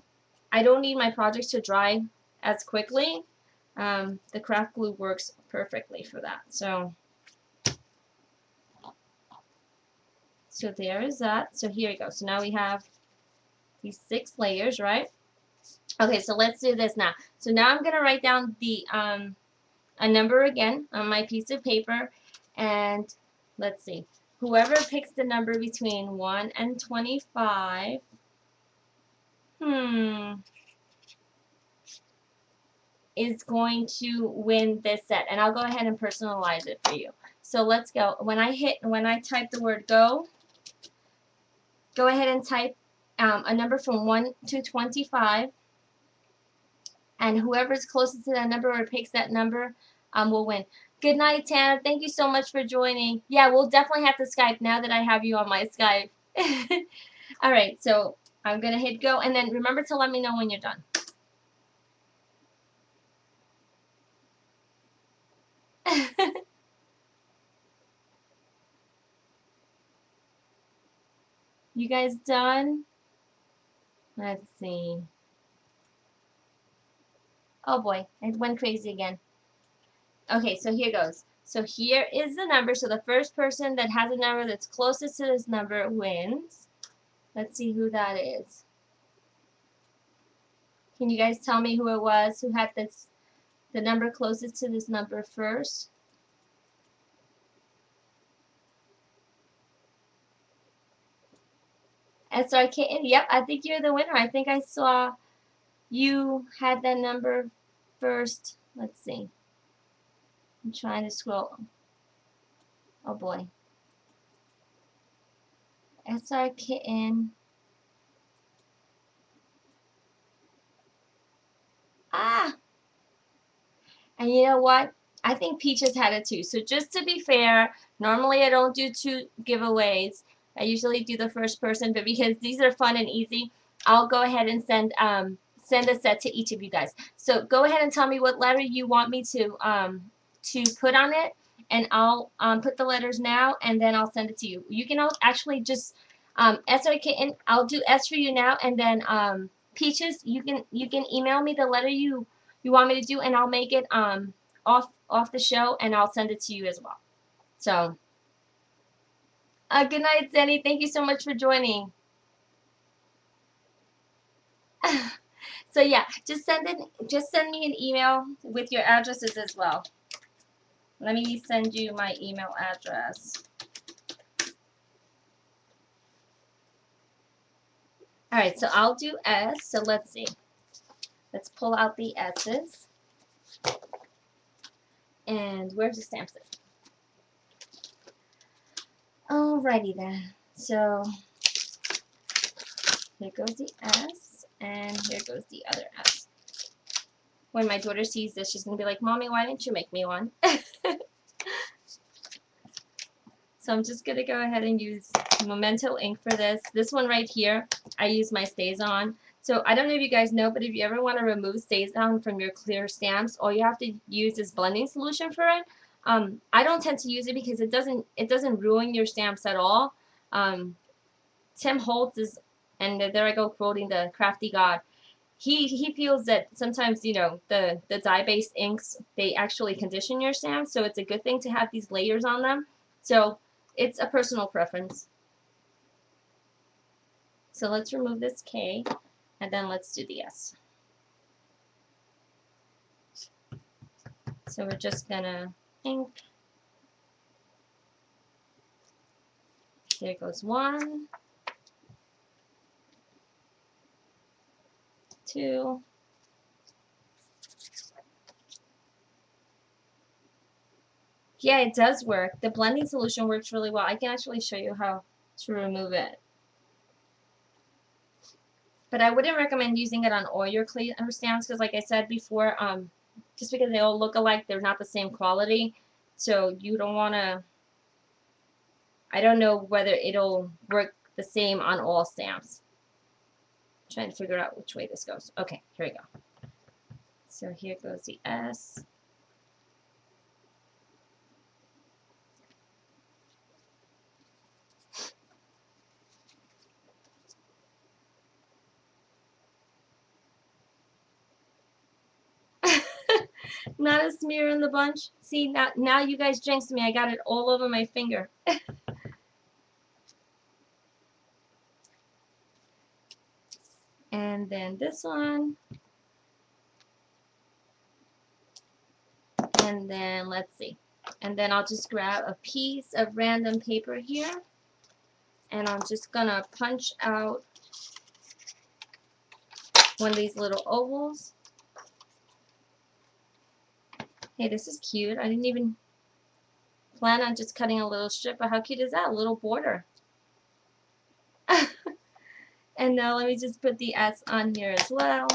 I don't need my projects to dry as quickly, the craft glue works perfectly for that. So there is that. So here we go. So now we have these 6 layers, right? Okay, so let's do this now. So now I'm gonna write down the a number again on my piece of paper, and let's see. Whoever picks the number between 1 and 25, is going to win this set, and I'll go ahead and personalize it for you. So let's go. When I type the word go ahead and type a number from 1 to 25, and whoever's closest to that number or picks that number will win. Good night, Tanner. Thank you so much for joining. Yeah, we'll definitely have to Skype now that I have you on my Skype. All right, so I'm going to hit go, and then remember to let me know when you're done. You guys done? Let's see. Oh boy, it went crazy again. Okay, so here goes. So here is the number. So the first person that has a number that's closest to this number wins. Let's see who that is. Can you guys tell me who it was who had the number closest to this number first? SRK, yep, I think you're the winner. I think I saw you had that number first. Let's see. I'm trying to scroll. Oh boy. SRKN. Ah! And you know what? I think Peaches had it too. So just to be fair, normally I don't do 2 giveaways. I usually do the first person, but because these are fun and easy, I'll go ahead and send a set to each of you guys. So go ahead and tell me what letter you want me to put on it, and I'll put the letters now, and then I'll send it to you. You can actually just SRK, and I'll do S for you now, and then Peaches, you can email me the letter you want me to do, and I'll make it off the show, and I'll send it to you as well. So good night, Zenny. Thank you so much for joining. So yeah, just send me an email with your addresses as well. Let me send you my email address. All right, so I'll do S. So let's see. Let's pull out the S's. And where's the stamp set? Alrighty then. So here goes the S, and here goes the other S. When my daughter sees this, she's going to be like, Mommy, why didn't you make me one? So I'm just going to go ahead and use Memento ink for this. This one right here, I use my StazOn. So I don't know if you guys know, but if you ever want to remove StazOn from your clear stamps, all you have to use is blending solution for it. I don't tend to use it because it doesn't ruin your stamps at all. Tim Holtz is, and there I go quoting the crafty god. He feels that sometimes, you know, the dye-based inks, they actually condition your stamps, so it's a good thing to have these layers on them. So it's a personal preference. So let's remove this K, and then let's do the S. So we're just gonna ink. There goes 1, 2. Yeah, it does work. The blending solution works really well. I can actually show you how to remove it. But I wouldn't recommend using it on all your clear stamps because, like I said before, just because they all look alike, they're not the same quality. So you don't want to, I don't know whether it'll work the same on all stamps. I'm trying to figure out which way this goes. Okay, here we go. So here goes the S. Not a smear in the bunch. See, now you guys jinxed me. I got it all over my finger. And then this one. And then let's see. And then I'll just grab a piece of random paper here. And I'm just gonna punch out one of these little ovals. Hey, this is cute. I didn't even plan on just cutting a little strip, but how cute is that? A little border. And now let me just put the S on here as well.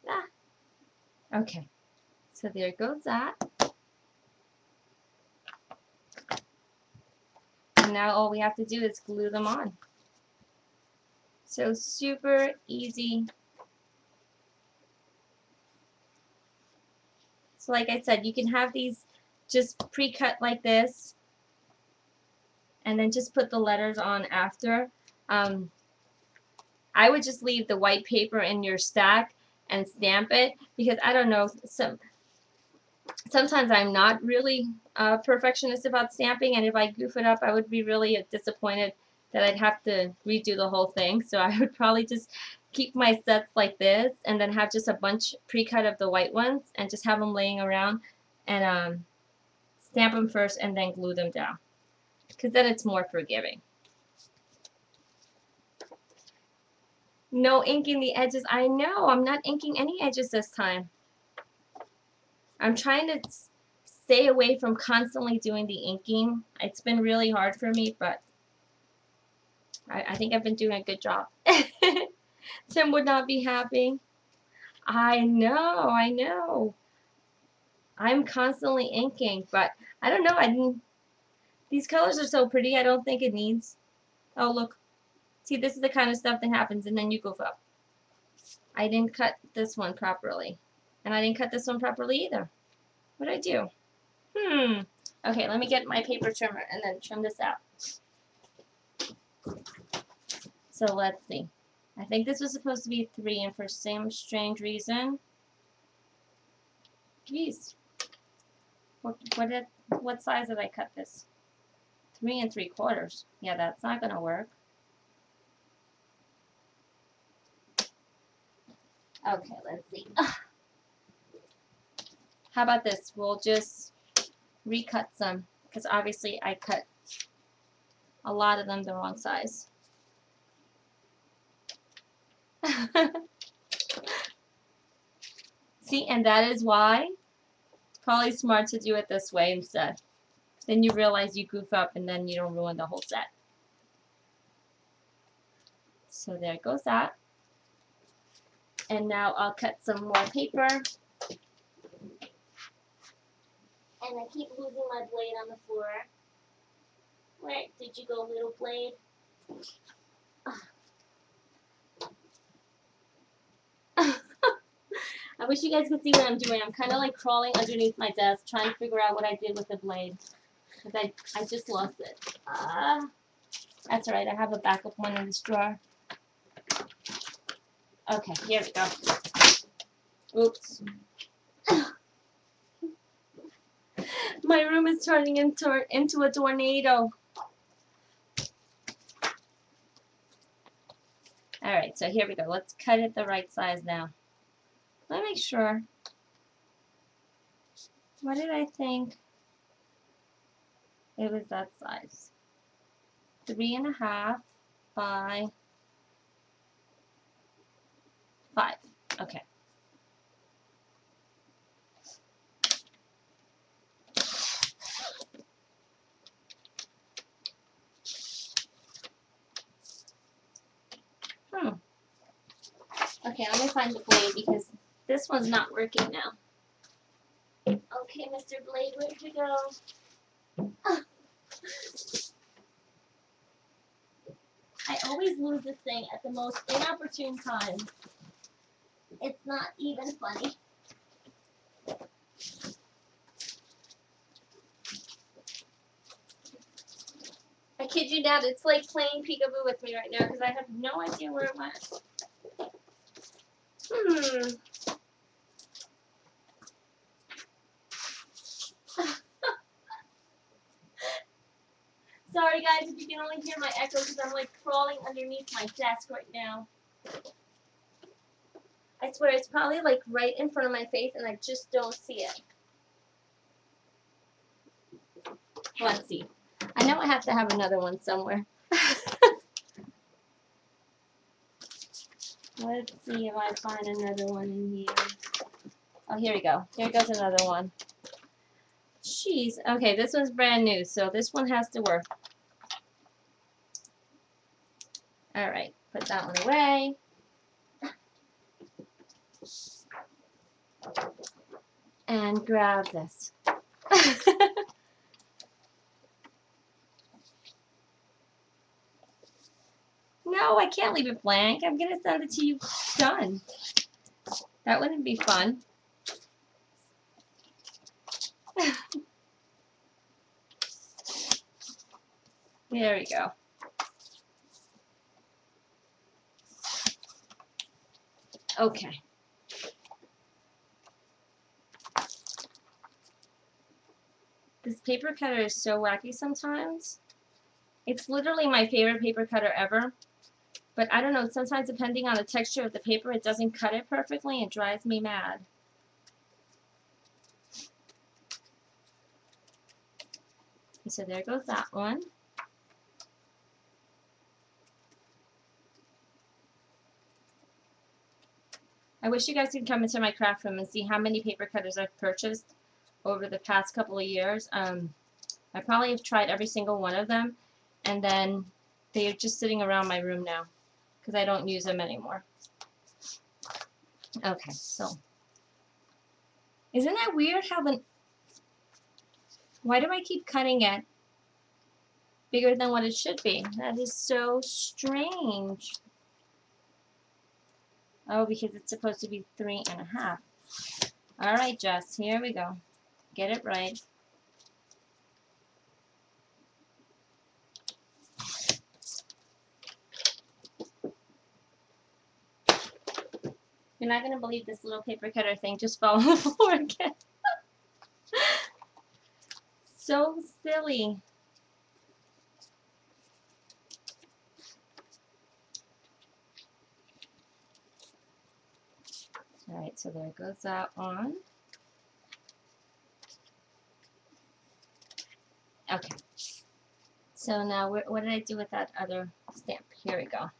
Ah. Okay, so there goes that. And now all we have to do is glue them on. So super easy. So like I said, you can have these just pre-cut like this and then just put the letters on after. I would just leave the white paper in your stack and stamp it because I don't know, sometimes I'm not really a perfectionist about stamping, and if I goof it up I would be really disappointed that I'd have to redo the whole thing. So I would probably just keep my sets like this and then have just a bunch pre-cut of the white ones and just have them laying around and stamp them first and then glue them down because then it's more forgiving. No inking the edges. I know, I'm not inking any edges this time. I'm trying to stay away from constantly doing the inking. It's been really hard for me, but I think I've been doing a good job. Tim would not be happy. I know, I know. I'm constantly inking, but I don't know. These colors are so pretty, I don't think it needs. Oh, look. See, this is the kind of stuff that happens, and then you goof up. I didn't cut this one properly. And I didn't cut this one properly either. What did I do? Okay, let me get my paper trimmer and then trim this out. So let's see. I think this was supposed to be 3, and for some strange reason, geez, what size did I cut this? 3 3/4. Yeah, that's not gonna work. Okay, let's see. How about this? We'll just recut some, because obviously I cut a lot of them the wrong size. See, and that is why it's probably smart to do it this way instead. Then you realize you goof up and then you don't ruin the whole set. So there goes that. And now I'll cut some more paper. And I keep losing my blade on the floor. Where did you go, little blade? I wish you guys could see what I'm doing. I'm kind of like crawling underneath my desk trying to figure out what I did with the blade. Because I just lost it. That's alright, I have a backup one in this drawer. Okay, here we go. Oops. My room is turning into a tornado. Alright, so here we go. Let's cut it the right size now. Let me make sure. What did I think? It was that size. 3.5 by 5. Okay. Okay, let me find the blade because this one's not working now. Okay, Mr. Blade, where did you go? I always lose this thing at the most inopportune time. It's not even funny. I kid you not, it's like playing peekaboo with me right now because I have no idea where it went. Sorry guys if you can only hear my echo because I'm like crawling underneath my desk right now. I swear it's probably like right in front of my face and I just don't see it. Let's see. I know I have to have another one somewhere. Let's see if I find another one in here. Oh, here we go. Here goes another one. Jeez. Okay, this one's brand new, so this one has to work. Alright, put that one away. And grab this. No, I can't leave it blank. I'm going to send it to you done. That wouldn't be fun. There we go. Okay. This paper cutter is so wacky sometimes. It's literally my favorite paper cutter ever. But I don't know, sometimes depending on the texture of the paper, it doesn't cut it perfectly and it drives me mad. Okay, so there goes that one. I wish you guys could come into my craft room and see how many paper cutters I've purchased over the past couple of years. I probably have tried every single one of them, and then they're just sitting around my room now because I don't use them anymore. Okay, so isn't that weird how why do I keep cutting it bigger than what it should be? That is so strange. Oh, because it's supposed to be 3.5. Alright, Jess, here we go. Get it right. You're not going to believe this little paper cutter thing just fell on the floor again. So silly. Alright, so there goes that one. Okay. So now, what did I do with that other stamp? Here we go.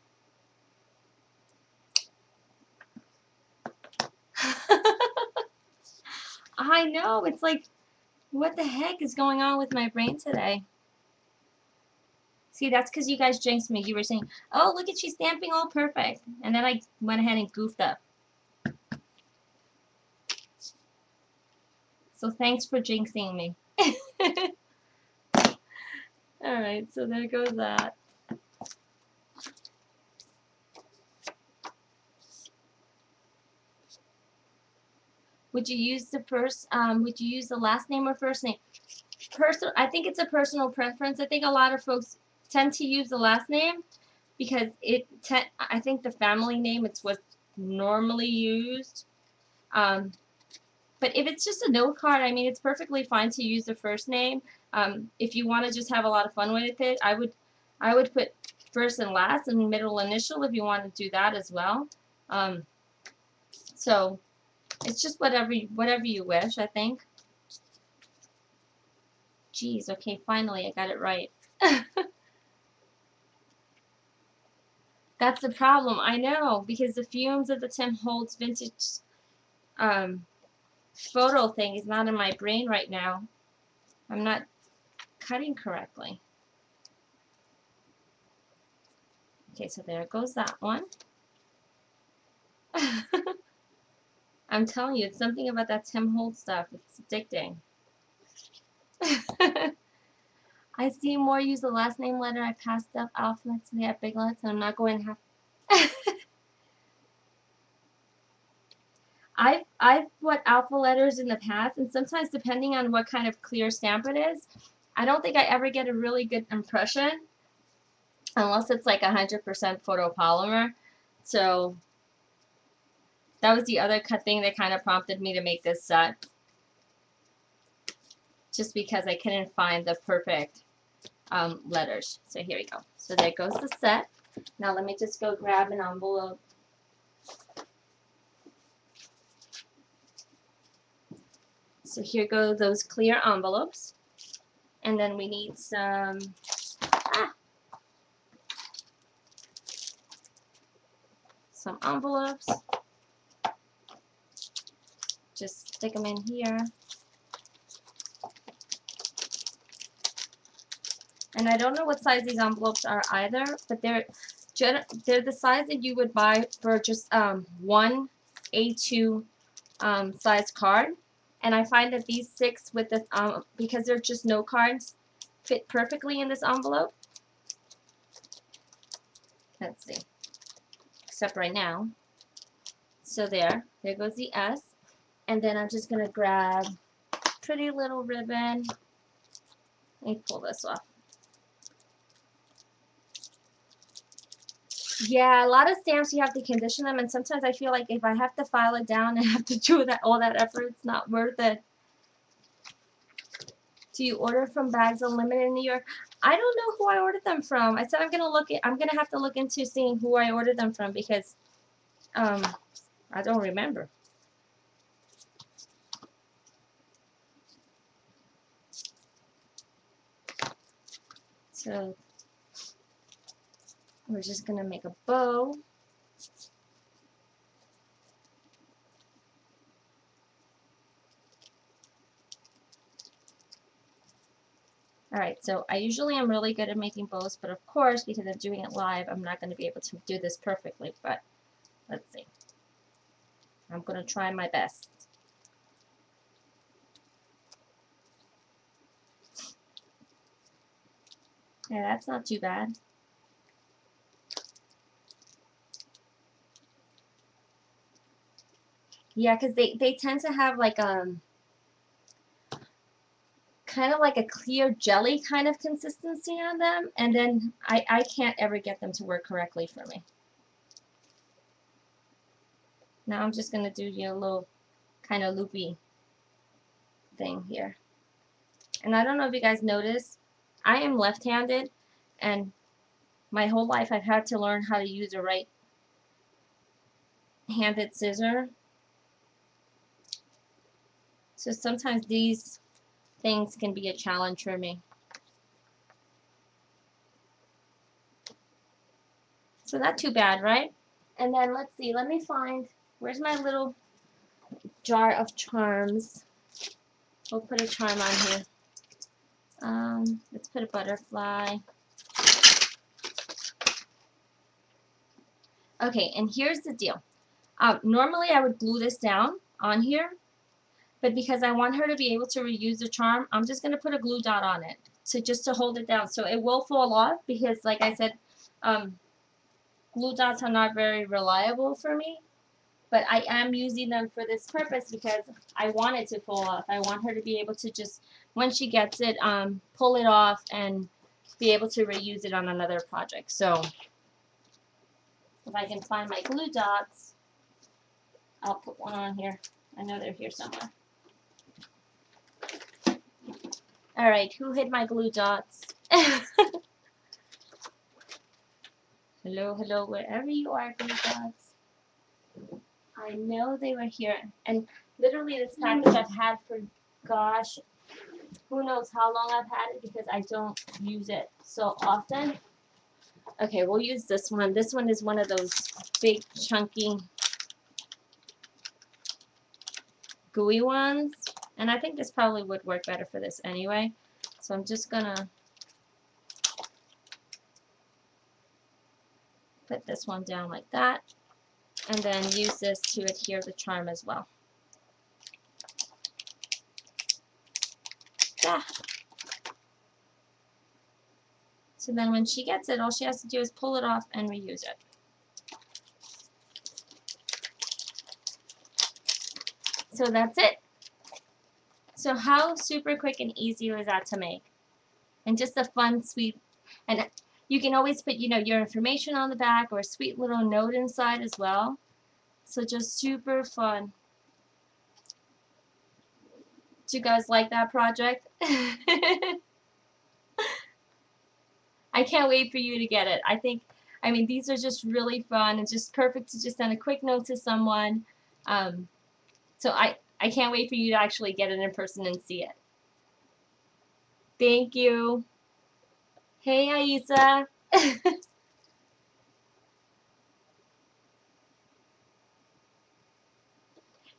I know, it's like, what the heck is going on with my brain today? See, that's because you guys jinxed me. You were saying, oh, look at she's stamping all perfect. And then I went ahead and goofed up. So thanks for jinxing me. Alright, so there goes that. Would you use the would you use the last name or first name? I think it's a personal preference. I think a lot of folks tend to use the last name because I think the family name, it's what's normally used. But if it's just a note card, I mean, it's perfectly fine to use the first name. If you want to just have a lot of fun with it, I would put first and last and middle initial if you want to do that as well. So it's just whatever you wish, I think. Jeez, okay, finally I got it right. That's the problem, I know, because the fumes of the Tim Holtz vintage photo thing is not in my brain right now. I'm not cutting correctly. Okay, so there goes that one. I'm telling you, it's something about that Tim Holtz stuff. It's addicting. I see more use the last name letter. I passed up alphabets and they have big letters, and I'm not going to have. I've put alpha letters in the past, and sometimes depending on what kind of clear stamp it is, I don't think I ever get a really good impression. unless it's like 100% photopolymer. So that was the other thing that kind of prompted me to make this set, just because I couldn't find the perfect letters. So here we go. So there goes the set. Now let me just go grab an envelope. So here go those clear envelopes. And then we need some envelopes. Just stick them in here. And I don't know what size these envelopes are either, but they're the size that you would buy for just one A2 size card. And I find that these 6 with this, because they're just no cards, fit perfectly in this envelope. Let's see. Except right now. So there goes the S. And then I'm just going to grab a pretty little ribbon. Let me pull this off. Yeah, a lot of stamps you have to condition them, and sometimes I feel like if I have to file it down and have to do all that effort, it's not worth it. Do you order from Bags Unlimited in New York? I don't know who I ordered them from. I said I'm gonna have to look into seeing who I ordered them from, because I don't remember. So we're just gonna make a bow. Alright, so I usually am really good at making bows, but of course, because I'm doing it live, I'm not going to be able to do this perfectly, but let's see. I'm going to try my best. Yeah, that's not too bad. Yeah, because they tend to have like kind of like a clear jelly kind of consistency on them, and then I can't ever get them to work correctly for me. Now I'm just going to do a little kind of loopy thing here. And I don't know if you guys noticed, I am left-handed, and my whole life I've had to learn how to use a right-handed scissor. So sometimes these things can be a challenge for me. So not too bad, right? And then let's see, let me find, where's my little jar of charms? We'll put a charm on here. Let's put a butterfly. Okay, and here's the deal. Normally I would glue this down on here, but because I want her to be able to reuse the charm, I'm just going to put a glue dot on it, just to hold it down. So it will fall off, because like I said, glue dots are not very reliable for me, but I am using them for this purpose because I want it to fall off. I want her to be able to just, when she gets it, pull it off and be able to reuse it on another project. So if I can find my glue dots, I'll put one on here. I know they're here somewhere. Alright, who hid my glue dots? Hello, hello, wherever you are, glue dots. I know they were here. And literally this package I've had for, gosh, who knows how long I've had it, because I don't use it so often. Okay, we'll use this one. This one is one of those big, chunky, gooey ones. And I think this probably would work better for this anyway. So I'm just gonna put this one down like that, and then use this to adhere the charm as well. Yeah. So then when she gets it, all she has to do is pull it off and reuse it. So that's it. So how super quick and easy was that to make? And just a fun, sweet, and You can always put, you know, your information on the back or a sweet little note inside as well. So just super fun. Do you guys like that project? I can't wait for you to get it. I mean, these are just really fun. It's just perfect to just send a quick note to someone. So I can't wait for you to actually get it in person and see it. Thank you. Hey, Aisa.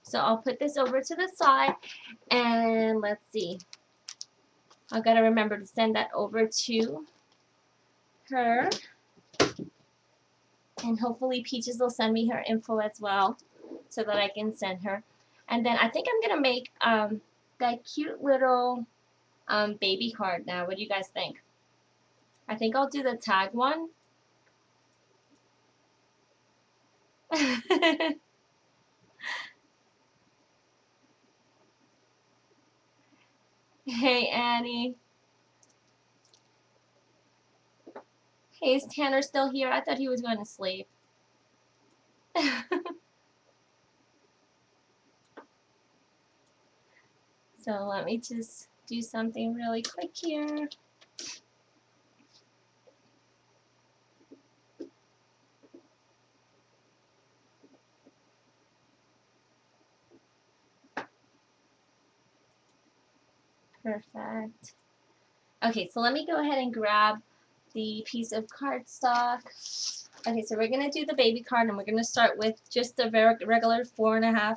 So I'll put this over to the side, and let's see. I've got to remember to send that over to her. And hopefully Peaches will send me her info as well so that I can send her. And then I think I'm going to make that cute little baby card now. What do you guys think? I think I'll do the tag one. Hey, Annie. Hey, is Tanner still here? I thought he was going to sleep. So let me just do something really quick here. Perfect. Okay, so let me go ahead and grab the piece of cardstock. Okay, so we're going to do the baby card, and we're going to start with just a very regular 4.25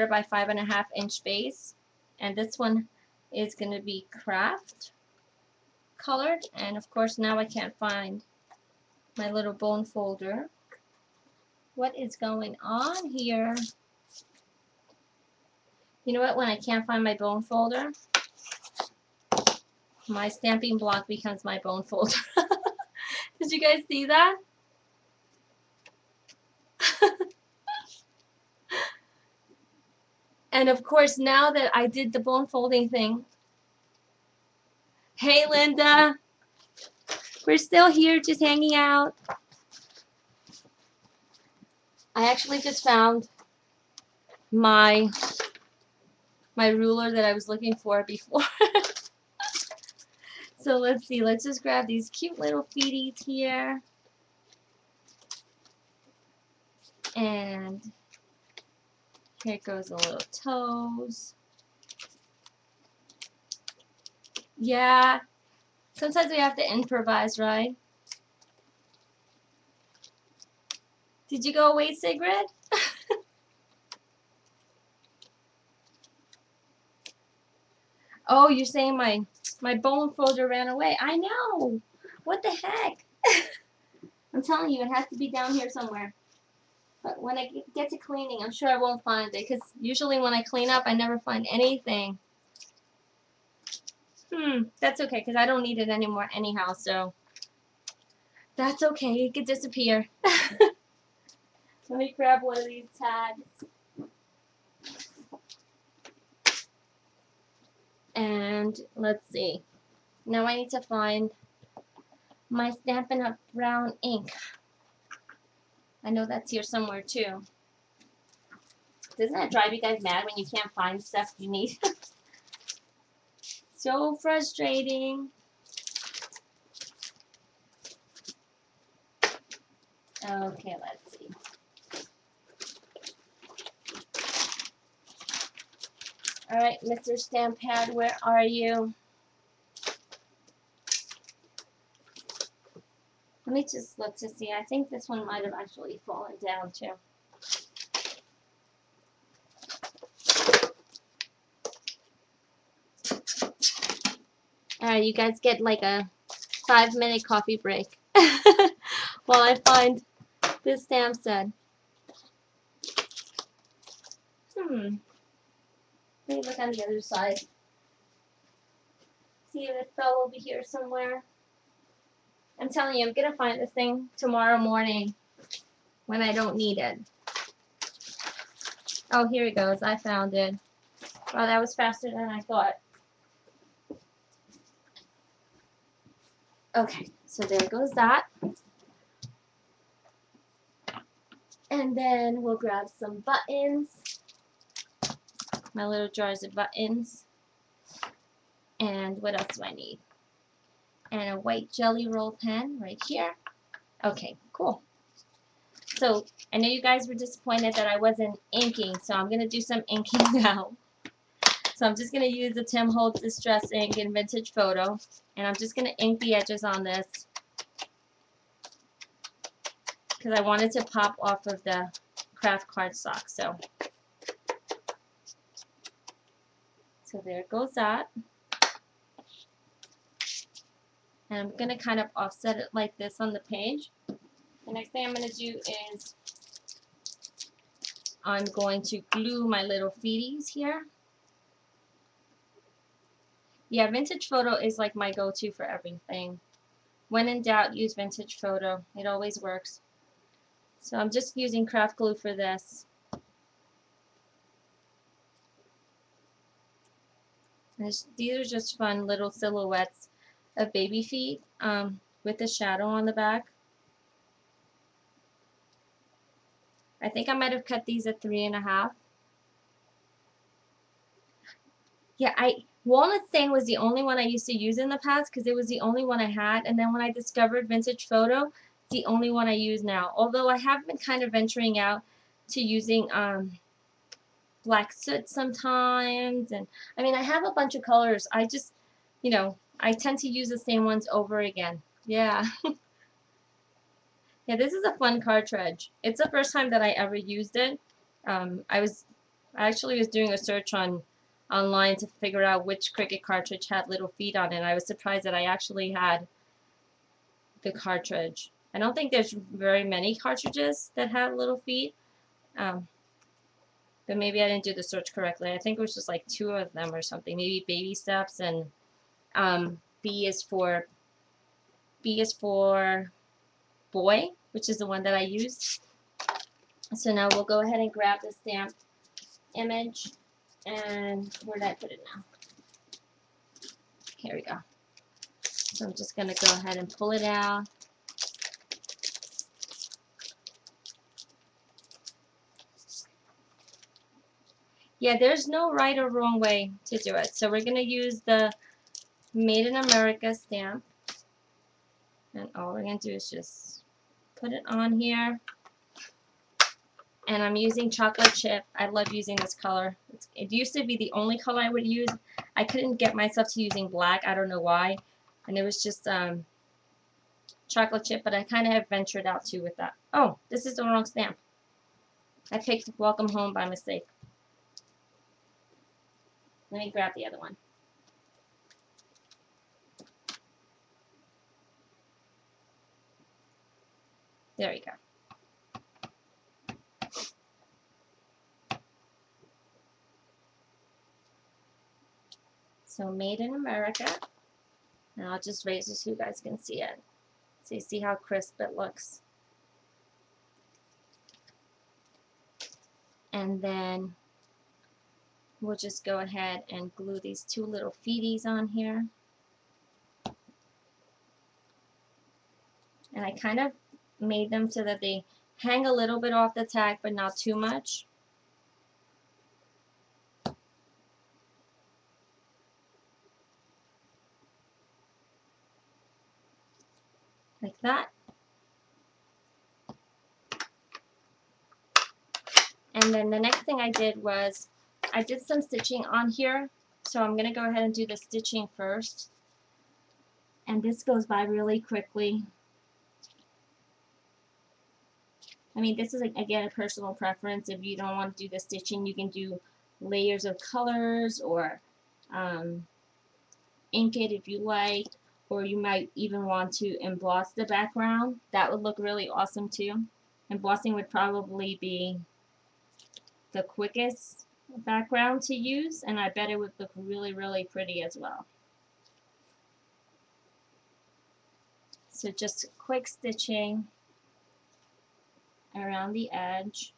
by 5.5 inch base. And this one is going to be craft colored. And of course, now I can't find my little bone folder. What is going on here? You know what? When I can't find my bone folder, my stamping block becomes my bone folder. Did you guys see that? And of course, now that I did the bone folding thing, hey Linda, we're still here just hanging out. I actually just found my ruler that I was looking for before. So let's see, let's just grab these cute little feeties here. And here goes the little toes. Yeah, sometimes we have to improvise, right? Did you go away, Sigrid? Oh, you're saying my bone folder ran away. I know. What the heck? I'm telling you, it has to be down here somewhere. But when I get to cleaning, I'm sure I won't find it, because usually when I clean up, I never find anything. That's okay, because I don't need it anymore anyhow, so that's okay. It could disappear. Let me grab one of these tags. And let's see. Now I need to find my Stampin' Up! Brown ink. I know that's here somewhere too. Doesn't that drive you guys mad when you can't find stuff you need? So frustrating. Okay, let's see. Alright, Mr. Stamp Pad, where are you? Let me just look to see. I think this one might have actually fallen down too. Alright, you guys get like a 5-minute coffee break while I find this stamp set. Let me look on the other side. See if it fell over here somewhere. I'm telling you, I'm going to find this thing tomorrow morning when I don't need it. Oh, here it goes. I found it. Wow, that was faster than I thought. Okay, So there goes that. And then we'll grab some buttons, my little jars of buttons. And what else do I need? And a white jelly roll pen right here. Okay, cool. So I know you guys were disappointed that I wasn't inking, so I'm going to do some inking now. So I'm just going to use the Tim Holtz Distress Ink in Vintage Photo, and I'm just going to ink the edges on this because I wanted to pop off of the craft cardstock. So there goes that. And I'm going to kind of offset it like this on the page. The next thing I'm going to do is I'm going to glue my little feeties here. Yeah, Vintage Photo is like my go-to for everything. When in doubt, use Vintage Photo. It always works. So I'm just using craft glue for this. These are just fun little silhouettes of baby feet with a shadow on the back. I think I might have cut these at 3.5. Yeah, Walnut Stain was the only one I used to use in the past because it was the only one I had, and then when I discovered Vintage Photo, it's the only one I use now. Although I have been kind of venturing out to using black soot sometimes, and I mean I have a bunch of colors. I just, you know, I tend to use the same ones over again. Yeah. Yeah, this is a fun cartridge. It's the first time that I ever used it. I actually was doing a search online to figure out which Cricut cartridge had little feet on it. I was surprised that I actually had the cartridge. I don't think there's very many cartridges that have little feet, but maybe I didn't do the search correctly. I think it was just like 2 of them or something. Maybe Baby Steps, and B is for boy, which is the one that I used. So now we'll go ahead and grab the stamp image, and where did I put it now? Here we go. So I'm just going to go ahead and pull it out. Yeah, there's no right or wrong way to do it. So we're going to use the Made in America stamp, and all we're going to do is just put it on here. And I'm using chocolate chip. I love using this color. It used to be the only color I would use. I couldn't get myself to using black. I don't know why. And it was just chocolate chip, but I kind of have ventured out too with that. Oh, this is the wrong stamp. I picked Welcome Home by mistake. Let me grab the other one. There we go. So Made in America. And I'll just raise it so you guys can see it. So you see how crisp it looks. And then we'll just go ahead and glue these 2 little feeties on here. And I kind of made them so that they hang a little bit off the tack, but not too much. Like that. And then the next thing I did was I did some stitching on here. So I'm going to go ahead and do the stitching first. And this goes by really quickly. I mean, this is, again, a personal preference. If you don't want to do the stitching, you can do layers of colors or ink it if you like, or you might even want to emboss the background. That would look really awesome too. Embossing would probably be the quickest background to use, and I bet it would look really, really pretty as well. So just quick stitching around the edge.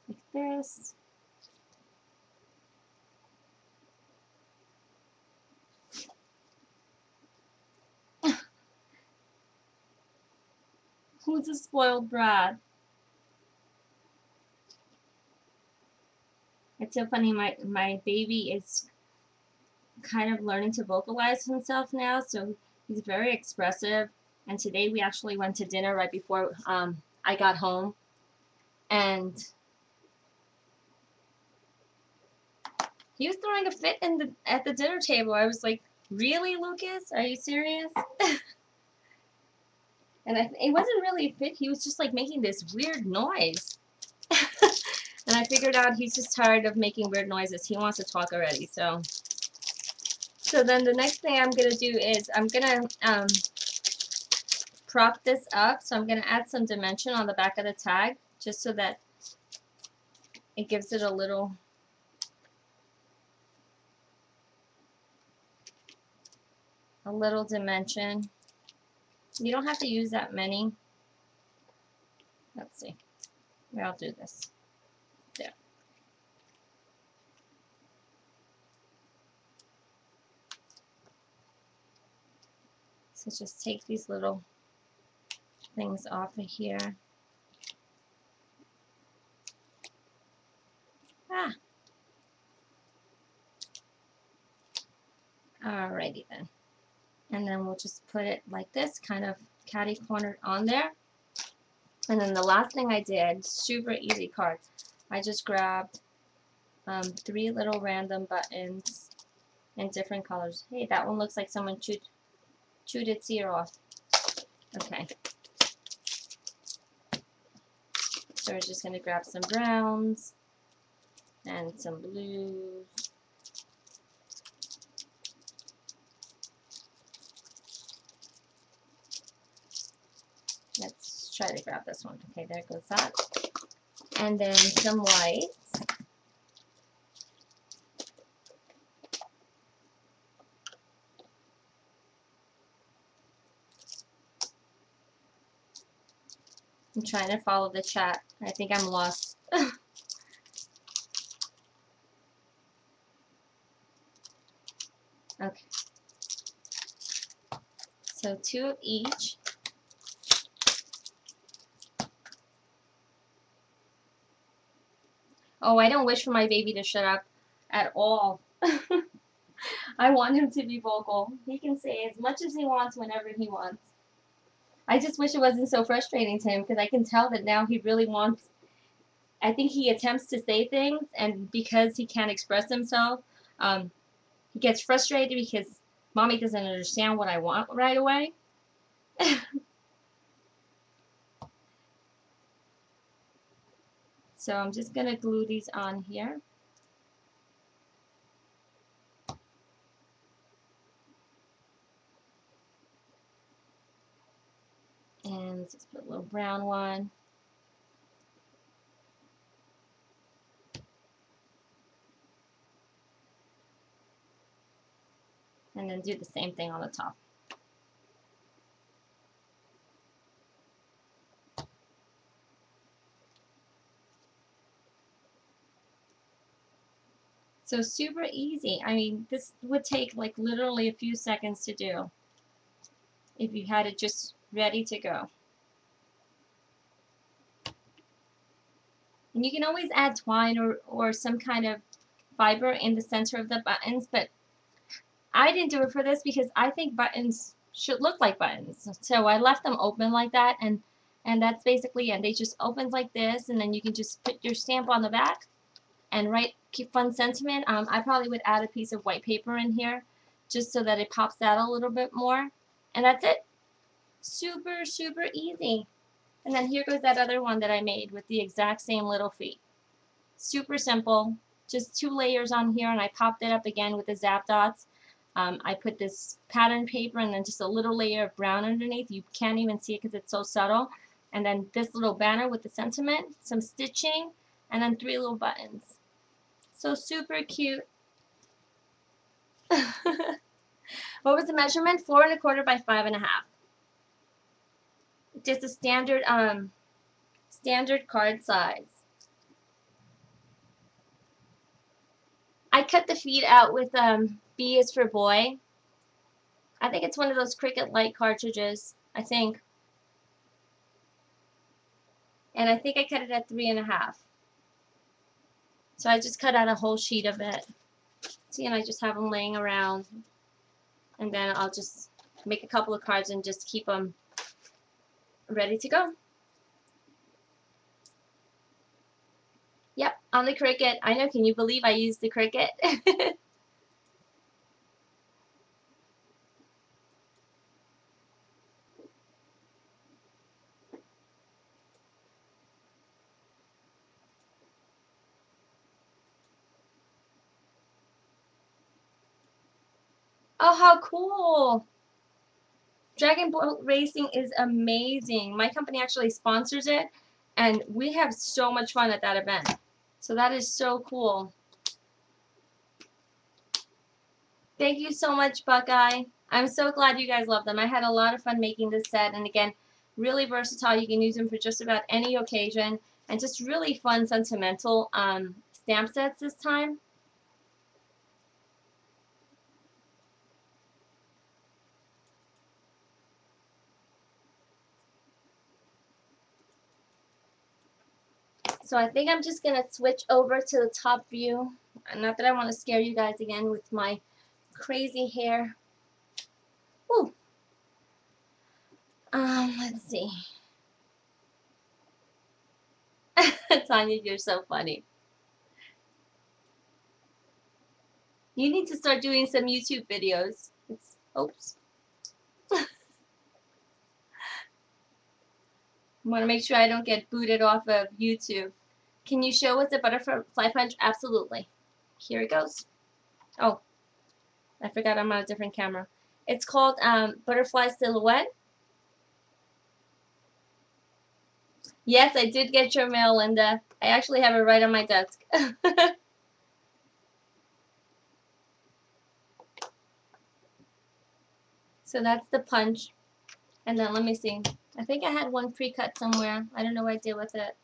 Like this. Who's a spoiled brat? It's so funny, my baby is kind of learning to vocalize himself now, so he's very expressive. And today we actually went to dinner right before I got home, and he was throwing a fit at the dinner table. I was like, "Really, Lucas? Are you serious?" And it wasn't really a fit. He was just like making this weird noise. And I figured out he's just tired of making weird noises. He wants to talk already. So then the next thing I'm gonna do is I'm gonna prop this up. So I'm gonna add some dimension on the back of the tag, just so that it gives it a little dimension. You don't have to use that many. Let's see. Maybe I'll do this. There. So just take these little things off of here. Ah. Alrighty then. And then we'll just put it like this, kind of catty-cornered on there. And then the last thing I did, super easy card, I just grabbed 3 little random buttons in different colors. Hey, that one looks like someone chewed its ear off. Okay. So we're just going to grab some browns and some blues. Let's try to grab this one. Okay, there goes that. And then some whites. I'm trying to follow the chat. I think I'm lost. Okay. So 2 of each. Oh, I don't wish for my baby to shut up at all. I want him to be vocal. He can say as much as he wants whenever he wants. I just wish it wasn't so frustrating to him, because I can tell that now he really wants. I think he attempts to say things, and because he can't express himself, he gets frustrated because mommy doesn't understand what I want right away. So I'm just going to glue these on here. And just put a little brown one. And then do the same thing on the top. So super easy. I mean, this would take like literally a few seconds to do if you had it just ready to go. And you can always add twine or some kind of fiber in the center of the buttons, but I didn't do it for this because I think buttons should look like buttons. So I left them open like that, and that's basically it. They just opens like this, and then you can just put your stamp on the back and write keep fun sentiment. I probably would add a piece of white paper in here just so that it pops out a little bit more. And that's it. Super, super easy. And then here goes that other one that I made with the exact same little feet. Super simple. Just 2 layers on here, and I popped it up again with the zap dots. I put this pattern paper and then just a little layer of brown underneath. You can't even see it because it's so subtle. And then this little banner with the sentiment, some stitching, and then 3 little buttons. So super cute. What was the measurement? 4 1/4 by 5 1/2. Just a standard standard card size. I cut the feet out with B is for boy. I think it's one of those Cricut Light cartridges. I think. and I think I cut it at 3.5. So I just cut out a whole sheet of it. See, and I just have them laying around, and then I'll just make a couple of cards and just keep them ready to go. Yep, on the Cricut. I know, can you believe I used the Cricut? Oh, how cool! Dragon Boat Racing is amazing. My company actually sponsors it, and we have so much fun at that event. So that is so cool. Thank you so much, Buckeye. I'm so glad you guys love them. I had a lot of fun making this set, and again, really versatile. You can use them for just about any occasion, and just really fun, sentimental stamp sets this time. So I think I'm just going to switch over to the top view. Not that I want to scare you guys again with my crazy hair. Woo. Let's see. Tanya, you're so funny. You need to start doing some YouTube videos. Oops. I want to make sure I don't get booted off of YouTube. Can you show us the butterfly punch? Absolutely. Here it goes. Oh, I forgot I'm on a different camera. It's called Butterfly Silhouette. Yes, I did get your mail, Linda. I actually have it right on my desk. So that's the punch. And then let me see. I think I had one pre-cut somewhere. I don't know what I did with it.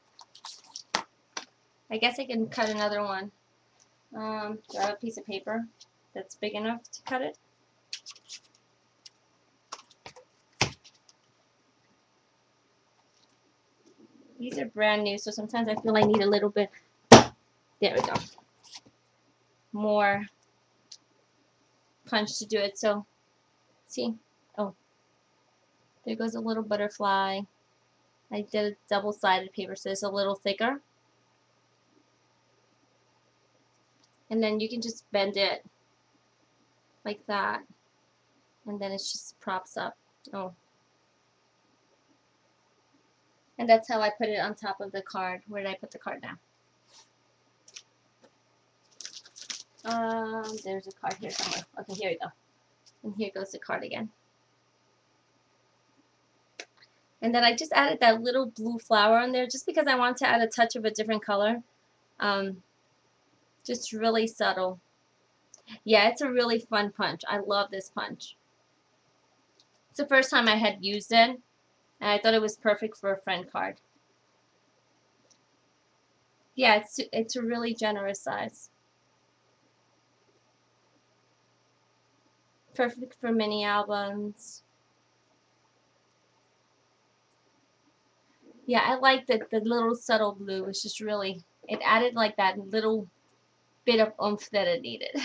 I guess I can cut another one. Do I have a piece of paper that's big enough to cut it? These are brand new, so sometimes I feel I need a little bit, there we go, more punch to do it. So, see, oh, there goes a little butterfly. I did a double-sided paper, so it's a little thicker. And then you can just bend it like that, and then it just props up. Oh. And that's how I put it on top of the card. Where did I put the card now? There's a card here somewhere. Okay, here we go. And here goes the card again. And then I just added that little blue flower on there just because I wanted to add a touch of a different color. Just really subtle. Yeah, it's a really fun punch. I love this punch. It's the first time I had used it, and I thought it was perfect for a friend card. Yeah, it's a really generous size. Perfect for mini albums. Yeah, I like that the little subtle blue was just really, it added like that little bit of oomph that it needed.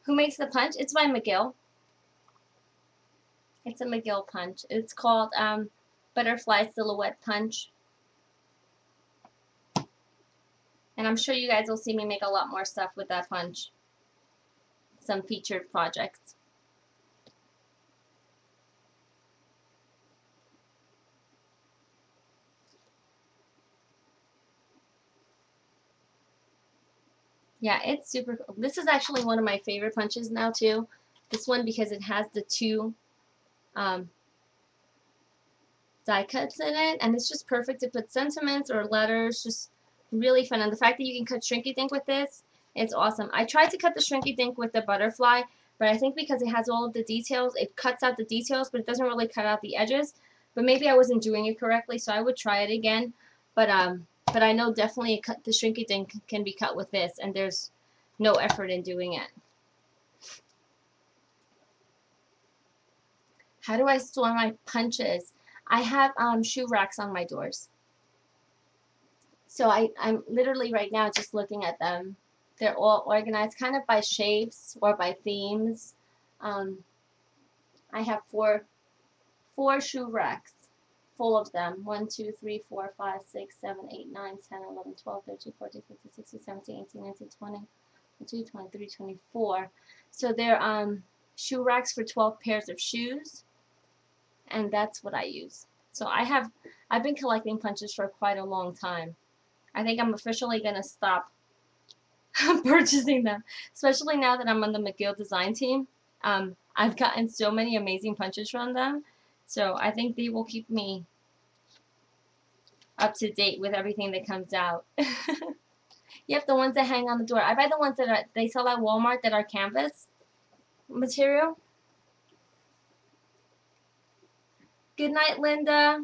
Who makes the punch? It's by McGill. It's a McGill punch. It's called Butterfly Silhouette Punch. And I'm sure you guys will see me make a lot more stuff with that punch. Some featured projects. Yeah, it's super cool. This is actually one of my favorite punches now too. This one because it has the two die cuts in it, and it's just perfect to put sentiments or letters. Just really fun. And the fact that you can cut Shrinky Dink with this, it's awesome. I tried to cut the Shrinky Dink with the butterfly, but I think because it has all of the details, it cuts out the details, but it doesn't really cut out the edges. But maybe I wasn't doing it correctly, so I would try it again. But I know definitely the Shrinky Dink can be cut with this, and there's no effort in doing it. How do I store my punches? I have shoe racks on my doors. So I'm literally right now just looking at them. They're all organized kind of by shapes or by themes. Um, I have four shoe racks full of them. 1, 2, 3, 4, 5, 6, 7, 8, 9, 10, 11, 12, 13, 14, 15, 16, 17, 18, 19, 20, 22, 23, 24. So they're shoe racks for 12 pairs of shoes, and that's what I use. So I've been collecting punches for quite a long time. I think I'm officially gonna stop purchasing them, especially now that I'm on the McGill design team. I've gotten so many amazing punches from them, so I think they will keep me up to date with everything that comes out. Yep, the ones that hang on the door. I buy the ones that they sell at Walmart that are canvas material. Good night, Linda.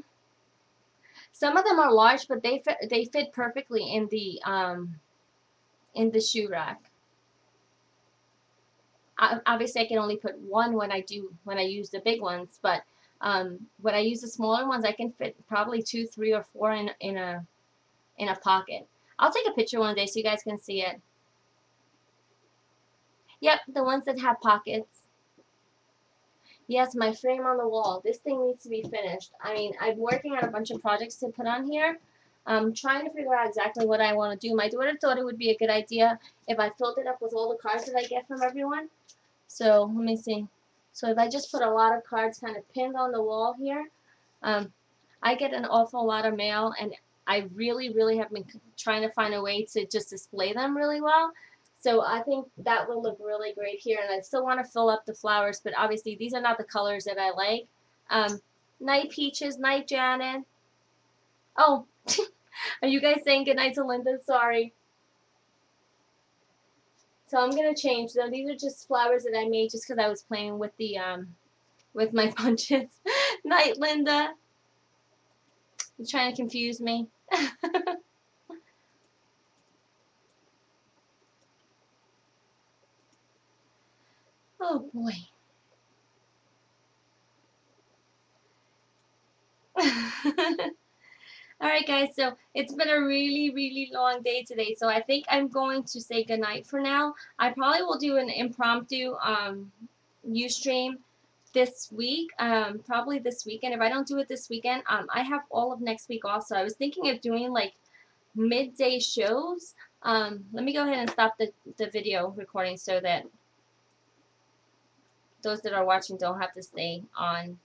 Some of them are large, but they fit perfectly in the shoe rack. Obviously, I can only put one when I use the big ones, but when I use the smaller ones, I can fit probably 2, 3, or 4 in a pocket. I'll take a picture one day so you guys can see it. Yep, the ones that have pockets. Yes, my frame on the wall. This thing needs to be finished. I mean, I'm working on a bunch of projects to put on here. I'm trying to figure out exactly what I want to do. My daughter thought it would be a good idea if I filled it up with all the cards that I get from everyone. So let me see. So if I just put a lot of cards kind of pinned on the wall here, I get an awful lot of mail, and I really, really have been trying to find a way to just display them really well. So I think that will look really great here, and I still want to fill up the flowers, but obviously these are not the colors that I like. Night Peaches, night Janet. Oh, are you guys saying goodnight to Linda? Sorry. So I'm gonna change them. These are just flowers that I made just because I was playing with the with my punches. Night, Linda. You're trying to confuse me. Oh boy. Alright guys, so it's been a really, really long day today, so I think I'm going to say goodnight for now. I probably will do an impromptu Ustream this week, probably this weekend. If I don't do it this weekend, I have all of next week off, so I was thinking of doing like midday shows. Let me go ahead and stop the video recording so that those that are watching don't have to stay on.